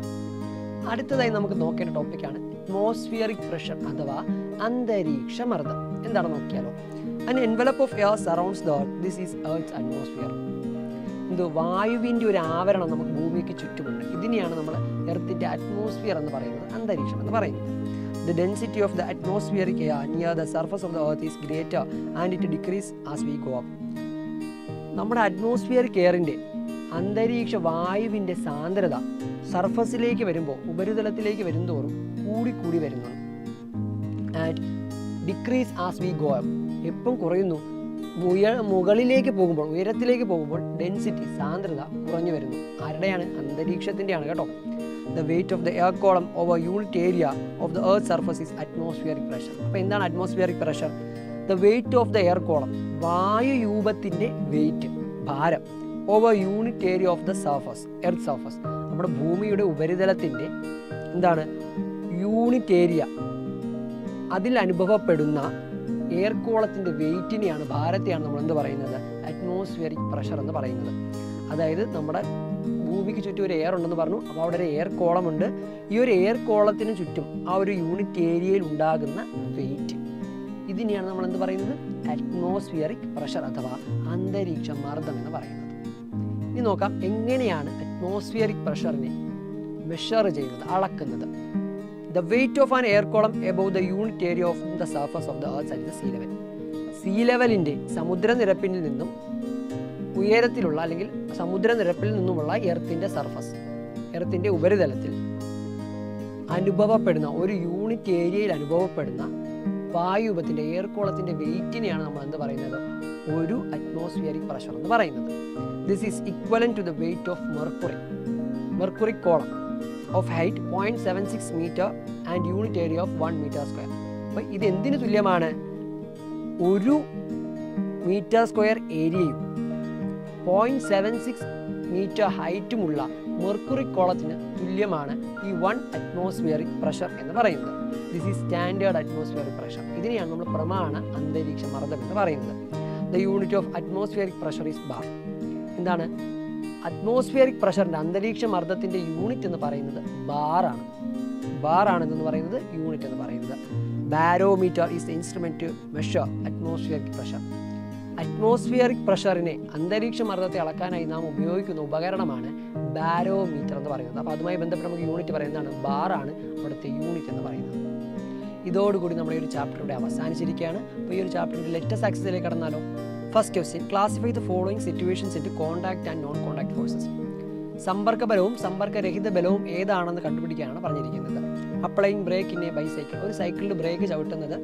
അടുത്തതായി നമുക്ക് നോക്കേണ്ട ടോപ്പിക്കാണ് അറ്റ്മോസ്ഫിയറിക് പ്രഷർ അഥവാ അന്തരീക്ഷ മർദ്ദം. എന്താണ് നോക്കിയാലോ, an envelope of air surrounds the earth. This is Earth's atmosphere. വായുവിൻ്റെ ഒരു ആവരണം നമുക്ക് ഭൂമിക്ക് ചുറ്റുമുണ്ട്. ഇതിനെയാണ് നമ്മൾ എർത്തിൻ്റെ അറ്റ്മോസ്ഫിയർ എന്ന് പറയുന്നത്, അന്തരീക്ഷം എന്ന് പറയുന്നത്. The density of the atmospheric air near the surface of the earth is greater and it decreases as we go up. നമ്മുടെ അറ്റ്മോസ്ഫിയറിക് എയറിൻ്റെ അന്തരീക്ഷ വായുവിൻ്റെ സാന്ദ്രത സർഫസിലേക്ക് വരുമ്പോൾ, ഉപരിതലത്തിലേക്ക് വരുന്തോറും കൂടി വരുന്നു. And decrease as we go up, എപ്പം കുറയുന്നു, മുകളിലേക്ക് പോകുമ്പോൾ, ഉയരത്തിലേക്ക് പോകുമ്പോൾ ഡെൻസിറ്റി സാന്ദ്രത കുറഞ്ഞു വരുന്നു. ആരുടെയാണ്, അന്തരീക്ഷത്തിൻ്റെയാണ് കേട്ടോ. The weight of the air column over unit area of the earth's surface is atmospheric pressure. അപ്പോൾ എന്താണ് atmospheric pressure? The weight of the air column, വായുരൂപത്തിൻ്റെ വെയിറ്റ്, ഭാരം, over unit area of the surface, earth surface, നമ്മുടെ ഭൂമിയുടെ ഉപരിതലത്തിൻ്റെ എന്താണ്, unit area, അതിൽ അനുഭവപ്പെടുന്ന air കോളത്തിൻ്റെ വെയിറ്റിനെയാണ്, ഭാരത്തെയാണ് നമ്മൾ എന്ത് പറയുന്നത്, അറ്റ്മോസ്ഫിയറിക് പ്രഷർ എന്ന് പറയുന്നത്. അതായത് നമ്മുടെ ഭൂമിക്ക് ചുറ്റും ഒരു എയർ ഉണ്ടെന്ന് പറഞ്ഞു, അപ്പോൾ അവിടെ ഒരു എയർ കോളമുണ്ട്. ഈ ഒരു എയർ കോളത്തിന് ചുറ്റും ആ ഒരു യൂണിറ്റ് ഏരിയയിൽ ഉണ്ടാകുന്ന വെയിറ്റ്, ഇതിനെയാണ് നമ്മൾ എന്ത് പറയുന്നത്, അറ്റ്മോസ്ഫിയറിക് പ്രഷർ അഥവാ അന്തരീക്ഷ മർദ്ദം എന്ന് പറയുന്നത്. ഇനി നോക്കാം എങ്ങനെയാണ് അറ്റ്മോസ്ഫിയറിക് പ്രഷറിനെ മെഷർ ചെയ്യുന്നത്, അളക്കുന്നത്. The weight of an air column above the unit area of the surface of the earth at the sea level. Sea ലെവലിൻ്റെ, സമുദ്രനിരപ്പിൽ നിന്നും ഉയരത്തിലുള്ള അല്ലെങ്കിൽ സമുദ്രനിരപ്പിൽ നിന്നുമുള്ള എർത്തിൻ്റെ സർഫസ്, എർത്തിൻ്റെ ഉപരിതലത്തിൽ അനുഭവപ്പെടുന്ന, ഒരു യൂണിറ്റ് ഏരിയയിൽ അനുഭവപ്പെടുന്ന വായുരൂപത്തിൻ്റെ എയർ കോളത്തിൻ്റെ വെയിറ്റിനെയാണ് നമ്മൾ എന്ത് പറയുന്നത്, ഒരു അറ്റ്മോസ്ഫിയറിക് പ്രഷർ എന്ന് പറയുന്നത്. This is equivalent to the weight of mercury column of height 0.76 meter and unit area of 1 meter square. അപ്പോൾ ഇത് എന്തിനു തുല്യമാണ്, ഒരു മീറ്റർ സ്ക്വയർ ഏരിയയും 0.76 മീറ്റർ ഹൈറ്റുമുള്ള മെർക്കുറി കോളത്തിന് തുല്യമാണ് ഈ 1 അറ്റ്മോസ്ഫിയറിക് പ്രഷർ എന്ന് പറയുന്നത്. This is standard atmospheric pressure. ഇതിനെയാണ് നമ്മൾ പ്രമാണ അന്തരീക്ഷ മർദ്ദം എന്ന് പറയുന്നത്. The unit of atmospheric pressure is bar. എന്താണ്, അറ്റ്മോസ്ഫിയറിക് പ്രഷറിൻ്റെ, അന്തരീക്ഷ മർദ്ദത്തിൻ്റെ യൂണിറ്റ് എന്ന് പറയുന്നത് ബാറാണ്. ബാറാണെന്ന് പറയുന്നത് യൂണിറ്റ് എന്ന് പറയുന്നത്. Barometer is the instrument to measure atmospheric pressure. Atmospheric പ്രഷറിനെ, അന്തരീക്ഷ മർദ്ദത്തെ അളക്കാനായി നാം ഉപയോഗിക്കുന്ന ഉപകരണമാണ് ബാരോമീറ്റർ എന്ന് പറയുന്നത്. അപ്പോൾ അതുമായി ബന്ധപ്പെട്ട് നമുക്ക് യൂണിറ്റ് പറയുന്നതാണ്, ബാറാണ് അവിടുത്തെ യൂണിറ്റ് എന്ന് പറയുന്നത്. ഇതോടുകൂടി നമ്മുടെ ഈ ഒരു ചാപ്റ്റർ ഇവിടെ അവസാനിച്ചിരിക്കുകയാണ്. അപ്പോൾ ഈ ഒരു ചാപ്റ്ററിൻ്റെ ലെറ്റസ്റ്റ് ആക്സസിലേക്ക് കടന്നാലോ. First question, classify the following situations into contact and non contact forces. സമ്പർക്ക ബലവും സമ്പർക്കരഹിത ബലവും ഏതാണെന്ന് കണ്ടുപിടിക്കാനാണ് പറഞ്ഞിരിക്കുന്നത്. Applying brake in a bicycle, ഒരു സൈക്കിളിൽ ബ്രേക്ക് ചവിട്ടുന്നത്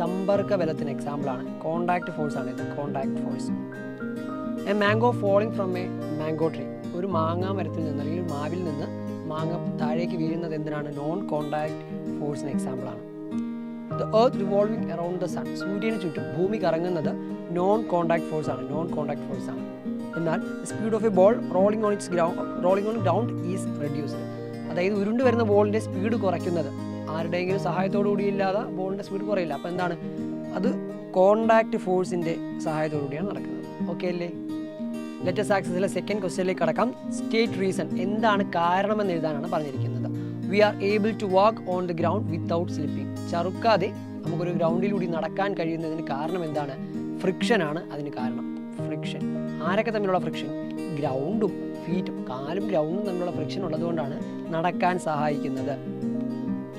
സമ്പർക്ക ബലത്തിന് എക്സാമ്പിളാണ്. കോൺടാക്ട് ഫോഴ്സ് ആണ് ഇത്, contact force. A mango falling from a mango tree, ഒരു മാങ്ങാ മരത്തിൽ നിന്ന് അല്ലെങ്കിൽ മാവിൽ നിന്ന് മാങ്ങ താഴേക്ക് വീഴുന്നത് എന്തിനാണ്, നോൺ കോൺടാക്ട് ഫോഴ്സിന് എക്സാമ്പിളാണ്. The earth revolving around the sun, സൂര്യന് ചുറ്റും ഭൂമി കറങ്ങുന്നത് നോൺ കോൺടാക്ട് ഫോഴ്സ് ആണ്, നോൺ കോൺടാക്ട് ഫോഴ്സ് ആണ്. എന്നാൽ speed of a ball rolling on ground is reduced, അതായത് ഉരുണ്ട് വരുന്ന ബോളിൻ്റെ സ്പീഡ് കുറയ്ക്കുന്നത് ആരുടെയെങ്കിലും സഹായത്തോടു കൂടി ഇല്ലാതെ ബോളിൻ്റെ സ്പീഡ് കുറയില്ല. അപ്പോൾ എന്താണ്, അത് കോൺടാക്ട് ഫോഴ്സിൻ്റെ സഹായത്തോടു കൂടിയാണ് നടക്കുന്നത്. ഓക്കെ അല്ലേ? ലെറ്റസ് ആക്സസിലെ സെക്കൻഡ് ക്വസ്റ്റ്യനിലേക്ക് കടക്കാം. സ്റ്റേറ്റ് റീസൺ, എന്താണ് കാരണമെന്ന് എഴുതാനാണ് പറഞ്ഞിരിക്കുന്നത്. We are able to walk on the ground without slipping. ചറുക്കാതെ നമുക്കൊരു ഗ്രൗണ്ടിലൂടെ നടക്കാൻ കഴിയുന്നതിന് കാരണം എന്താണ്? ഫ്രിക്ഷൻ ആണ് അതിന് കാരണം. ഫ്രിക്ഷൻ. ആരൊക്കെ തമ്മിലുള്ള ഫ്രിക്ഷൻ? ഗ്രൗണ്ടും ഫീറ്റും, കാലും ഗ്രൗണ്ടും തമ്മിലുള്ള ഫ്രിക്ഷൻ ഉള്ളതുകൊണ്ടാണ് നടക്കാൻ സഹായിക്കുന്നത്.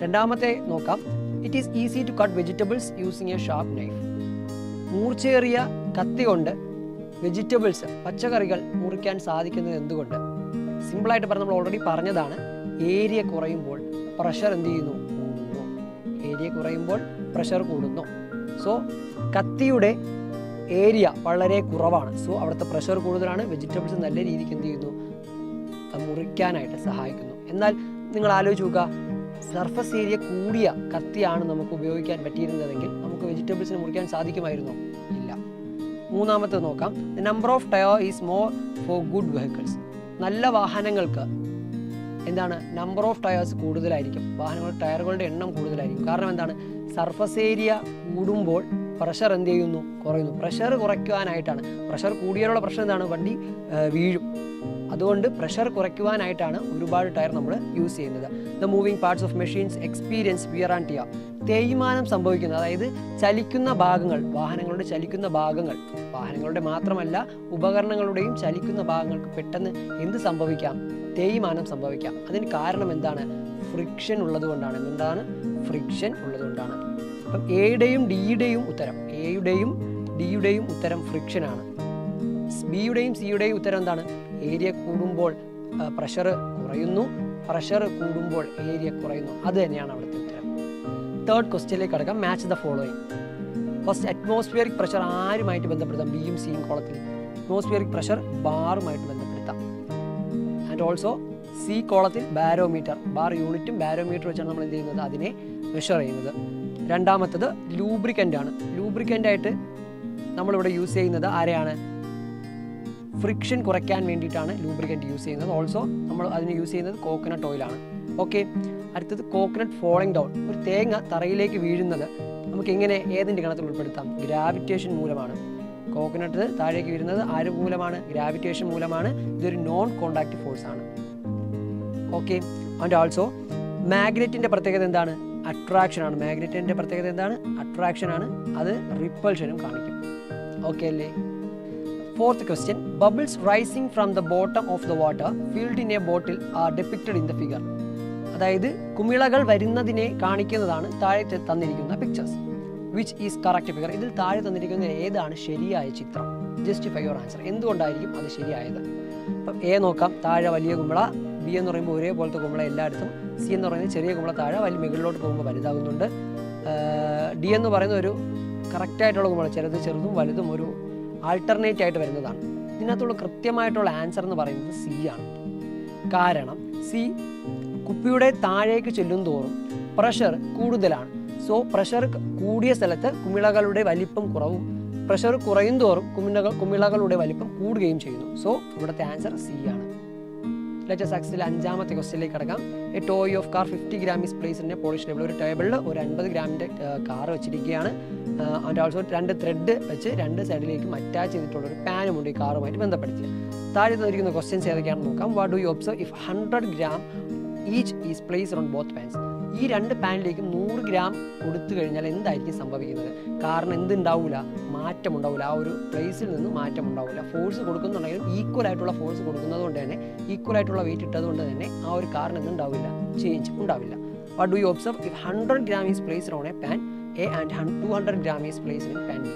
രണ്ടാമത്തെ നോക്കാം. It is easy to cut vegetables using a sharp knife. മൂർച്ചയേറിയ കത്തി കൊണ്ട് വെജിറ്റബിൾസ്, പച്ചക്കറികൾ മുറിക്കാൻ സാധിക്കുന്നത് എന്തുകൊണ്ട്? സിമ്പിളായിട്ട് പറഞ്ഞാൽ നമ്മൾ ഓൾറെഡി പറഞ്ഞതാണ്, ഏരിയ കുറയുമ്പോൾ പ്രഷർ എന്ത് ചെയ്യുന്നു? കൂടുന്നു. ഏരിയ കുറയുമ്പോൾ പ്രഷർ കൂടുന്നു. സോ കത്തിയുടെ ഏരിയ വളരെ കുറവാണ്. സോ അവിടുത്തെ പ്രഷർ കൂടുതലാണ്. വെജിറ്റബിൾസ് നല്ല രീതിക്ക് എന്ത് ചെയ്യുന്നു? മുറിക്കാനായിട്ട് സഹായിക്കുന്നു. എന്നാൽ നിങ്ങൾ ആലോചിച്ച് നോക്കുക, സർഫസ് ഏരിയ കൂടിയ കത്തിയാണ് നമുക്ക് ഉപയോഗിക്കാൻ പറ്റിയിരുന്നതെങ്കിൽ നമുക്ക് വെജിറ്റബിൾസിനെ മുറിക്കാൻ സാധിക്കുമായിരുന്നോ? ഇല്ല. മൂന്നാമത്തെ നോക്കാം. The number of tyre is more for good vehicles. നല്ല വാഹനങ്ങൾക്ക് എന്താണ്? നമ്പർ ഓഫ് ടയേഴ്സ് കൂടുതലായിരിക്കും. വാഹനങ്ങളുടെ ടയറുകളുടെ എണ്ണം കൂടുതലായിരിക്കും. കാരണം എന്താണ്? സർഫസ് ഏരിയ കൂടുമ്പോൾ പ്രഷർ എന്ത് ചെയ്യുന്നു? കുറയുന്നു. പ്രഷർ കുറയ്ക്കുവാനായിട്ടാണ്. പ്രഷർ കൂടിയാലുള്ള പ്രശ്നം എന്താണ്? വണ്ടി വീഴും. അതുകൊണ്ട് പ്രഷർ കുറയ്ക്കുവാനായിട്ടാണ് ഒരുപാട് ടയർ നമ്മൾ യൂസ് ചെയ്യുന്നത്. The moving parts of machines experience wear and tear. തേയ്മാനം സംഭവിക്കുന്നത്, അതായത് ചലിക്കുന്ന ഭാഗങ്ങൾ, വാഹനങ്ങളുടെ ചലിക്കുന്ന ഭാഗങ്ങൾ, വാഹനങ്ങളുടെ മാത്രമല്ല ഉപകരണങ്ങളുടെയും ചലിക്കുന്ന ഭാഗങ്ങൾക്ക് പെട്ടെന്ന് എന്ത് സംഭവിക്കാം? തേയ്മാനം സംഭവിക്കാം. അതിന് കാരണം എന്താണ്? ഫ്രിക്ഷൻ ഉള്ളതുകൊണ്ടാണ്. എന്താണ്? ഫ്രിക്ഷൻ ഉള്ളതുകൊണ്ടാണ്. അപ്പം എയുടെയും ഡിയുടെയും ഉത്തരം, എയുടെയും ഡിയുടെയും ഉത്തരം ഫ്രിക്ഷനാണ്. ബിയുടെയും സിയുടെയും ഉത്തരം എന്താണ്? ഏരിയ കൂടുമ്പോൾ പ്രഷർ കുറയുന്നു, പ്രഷർ കൂടുമ്പോൾ ഏരിയ കുറയുന്നു. അത് തന്നെയാണ് അവിടുത്തെ ഉത്തരം. തേർഡ് ക്വസ്റ്റ്യനിലേക്ക് കടക്കാം. Match the following. First, atmospheric pressure ആരുമായിട്ട് ബന്ധപ്പെടുത്താം? ബിയും സിയും കോളത്തിൽ. അറ്റ്മോസ്ഫിയറിക് പ്രഷർ ബാറുമായിട്ട് ബന്ധപ്പെടുത്താം. ആൻഡ് ഓൾസോ സി കോളത്തിൽ ബാരോമീറ്റർ, ബാർ യൂണിറ്റും ബാരോമീറ്റർ വെച്ചാണ് നമ്മൾ എന്ത് ചെയ്യുന്നത്? അതിനെ മെഷർ ചെയ്യുന്നത്. രണ്ടാമത്തത് ലൂബ്രിക്കൻ്റ് ആണ്. ലൂബ്രിക്കൻ്റ് ആയിട്ട് നമ്മളിവിടെ യൂസ് ചെയ്യുന്നത് ആരെയാണ്? ഫ്രിക്ഷൻ കുറയ്ക്കാൻ വേണ്ടിയിട്ടാണ് ലൂബ്രിക്കൻ്റ് യൂസ് ചെയ്യുന്നത്. ഓൾസോ നമ്മൾ അതിന് യൂസ് ചെയ്യുന്നത് കോക്കനട്ട് ഓയിലാണ്. ഓക്കെ. അടുത്തത് കോക്കനട്ട് ഫോളിങ് ഡൗൺ. ഒരു തേങ്ങ തറയിലേക്ക് വീഴുന്നത് നമുക്ക് എങ്ങനെ, ഏതിൻ്റെ ഗണത്തിൽ ഉൾപ്പെടുത്താം? ഗ്രാവിറ്റേഷൻ മൂലമാണ്. കോക്കനട്ട് താഴേക്ക് വീഴുന്നത് ആര് മൂലമാണ്? ഗ്രാവിറ്റേഷൻ മൂലമാണ്. ഇതൊരു നോൺ കോണ്ടാക്ട് ഫോഴ്സ് ആണ്. ഓക്കെ. ആൻഡ് ഓൾസോ മാഗ്നറ്റിൻ്റെ പ്രത്യേകത എന്താണ്? അട്രാക്ഷൻ ആണ്. മാഗ്നറ്റിൻ്റെ പ്രത്യേകത എന്താണ്? അട്രാക്ഷൻ ആണ്. അത് റിപ്പൾഷനും കാണിക്കും. ഓക്കെ അല്ലേ? Fourth question, bubbles rising from the bottom of the water filled in a bottle are depicted in the figure. അതായത് കുമിളകൾ വരുന്നതിനെ കാണിക്കുന്നതാണ് താഴെ തന്നിരിക്കുന്ന pictures. Which is correct figure? ഇതിൽ താഴെ തന്നിരിക്കുന്ന ഏതാണ് ശരിയായ ചിത്രം? Justify your answer. എന്തുകൊണ്ടായിരിക്കും അത് ശരിയായത്? അപ്പം എ നോക്കാം. താഴെ വലിയ കുമിള, ബി എന്ന് പറയുമ്പോൾ ഒരേപോലത്തെ കുമിള എല്ലായിടത്തും, സി എന്ന് പറയുന്നത് ചെറിയ കുമിള താഴെ മുകളിലോട്ട് പോകുമ്പോൾ വലുതാകുന്നുണ്ട്, ഡി എന്ന് പറയുന്ന ഒരു കറക്റ്റായിട്ടുള്ള കുമിള ചെറുതും വലുതും ഒരു ആൾട്ടർനേറ്റ് ആയിട്ട് വരുന്നതാണ്. ഇതിനകത്തുള്ള കൃത്യമായിട്ടുള്ള ആൻസർ എന്ന് പറയുന്നത് സി ആണ്. കാരണം സി, കുപ്പിയുടെ താഴേക്ക് ചെല്ലും തോറും പ്രഷർ കൂടുതലാണ്. സോ പ്രഷർ കൂടിയ സ്ഥലത്ത് കുമിളകളുടെ വലിപ്പം കുറവും, പ്രഷർ കുറയും തോറും കുമിളകളുടെ വലിപ്പം കൂടുകയും ചെയ്യുന്നു. സോ ഇവിടുത്തെ ആൻസർ സി ആണ്. ലെറ്റസ് ആക്സിലെ അഞ്ചാമത്തെ ക്വസ്റ്റ്യനിലേക്ക് കടക്കാം. A toy of car 50 gram is placed in a polished table. ഒരു ടേബിളിൽ ഒരു 50 ഗ്രാമിൻ്റെ കാർ വെച്ചിരിക്കുകയാണ്. ആൻഡ് ഓൾസോ 2 ത്രെഡ് വെച്ച് 2 സൈഡിലേക്കും അറ്റാച്ച് ചെയ്തിട്ടുള്ള ഒരു പാനുമുണ്ട് ഈ കാറുമായിട്ട് ബന്ധപ്പെടുത്തി. താഴെ തന്നിരിക്കുന്ന ക്വസ്റ്റ്യൻസ് ഏതൊക്കെയാണെന്ന് നോക്കാം. What do you observe if 100 gram each is placed on both pans? ഈ 2 പാനിലേക്കും 100 gram കൊടുത്തു കഴിഞ്ഞാൽ എന്തായിരിക്കും സംഭവിക്കുന്നത്? കാരണം എന്തുണ്ടാവില്ല? മാറ്റം ഉണ്ടാവില്ല. ആ ഒരു പ്ലേസിൽ നിന്ന് മാറ്റം ഉണ്ടാവില്ല. ഫോഴ്സ് കൊടുക്കുന്നുണ്ടെങ്കിലും ഈക്വൽ ആയിട്ടുള്ള ഫോഴ്സ് കൊടുക്കുന്നത് കൊണ്ട് തന്നെ, ഈക്വൽ ആയിട്ടുള്ള വെയിറ്റ് ഇട്ടതുകൊണ്ട് തന്നെ ആ ഒരു കാറിന് എന്തുണ്ടാവില്ല? ചേഞ്ച് ഉണ്ടാവില്ല. What do you observe if 100 gram is placed on A pan A and 200 gram is placed in pan B?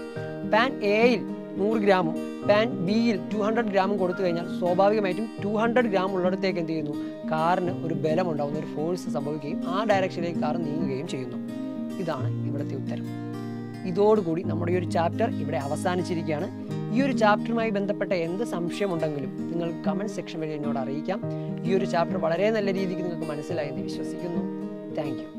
Pan എയിൽ 100 ഗ്രാമും പാൻ ബിയിൽ 200 ഗ്രാമും കൊടുത്തു കഴിഞ്ഞാൽ സ്വാഭാവികമായിട്ടും 200 gram ഉള്ളിടത്തേക്ക് എന്ത് ചെയ്യുന്നു? കാറിന് ഒരു ബലം ഉണ്ടാകുന്ന ഒരു ഫോഴ്സ് സംഭവിക്കുകയും ആ ഡയറക്ഷനിലേക്ക് കാർ നീങ്ങുകയും ചെയ്യുന്നു. ഇതാണ് ഇവിടുത്തെ ഉത്തരം. ഇതോടുകൂടി നമ്മുടെ ഈ ഒരു ചാപ്റ്റർ ഇവിടെ അവസാനിച്ചിരിക്കുകയാണ്. ഈ ഒരു ചാപ്റ്ററുമായി ബന്ധപ്പെട്ട എന്ത് സംശയമുണ്ടെങ്കിലും നിങ്ങൾ കമൻറ്റ് സെക്ഷൻ വഴി എന്നോട് അറിയിക്കാം. ഈ ഒരു ചാപ്റ്റർ വളരെ നല്ല രീതിക്ക് നിങ്ങൾക്ക് മനസ്സിലായെന്ന് വിശ്വസിക്കുന്നു. Thank you.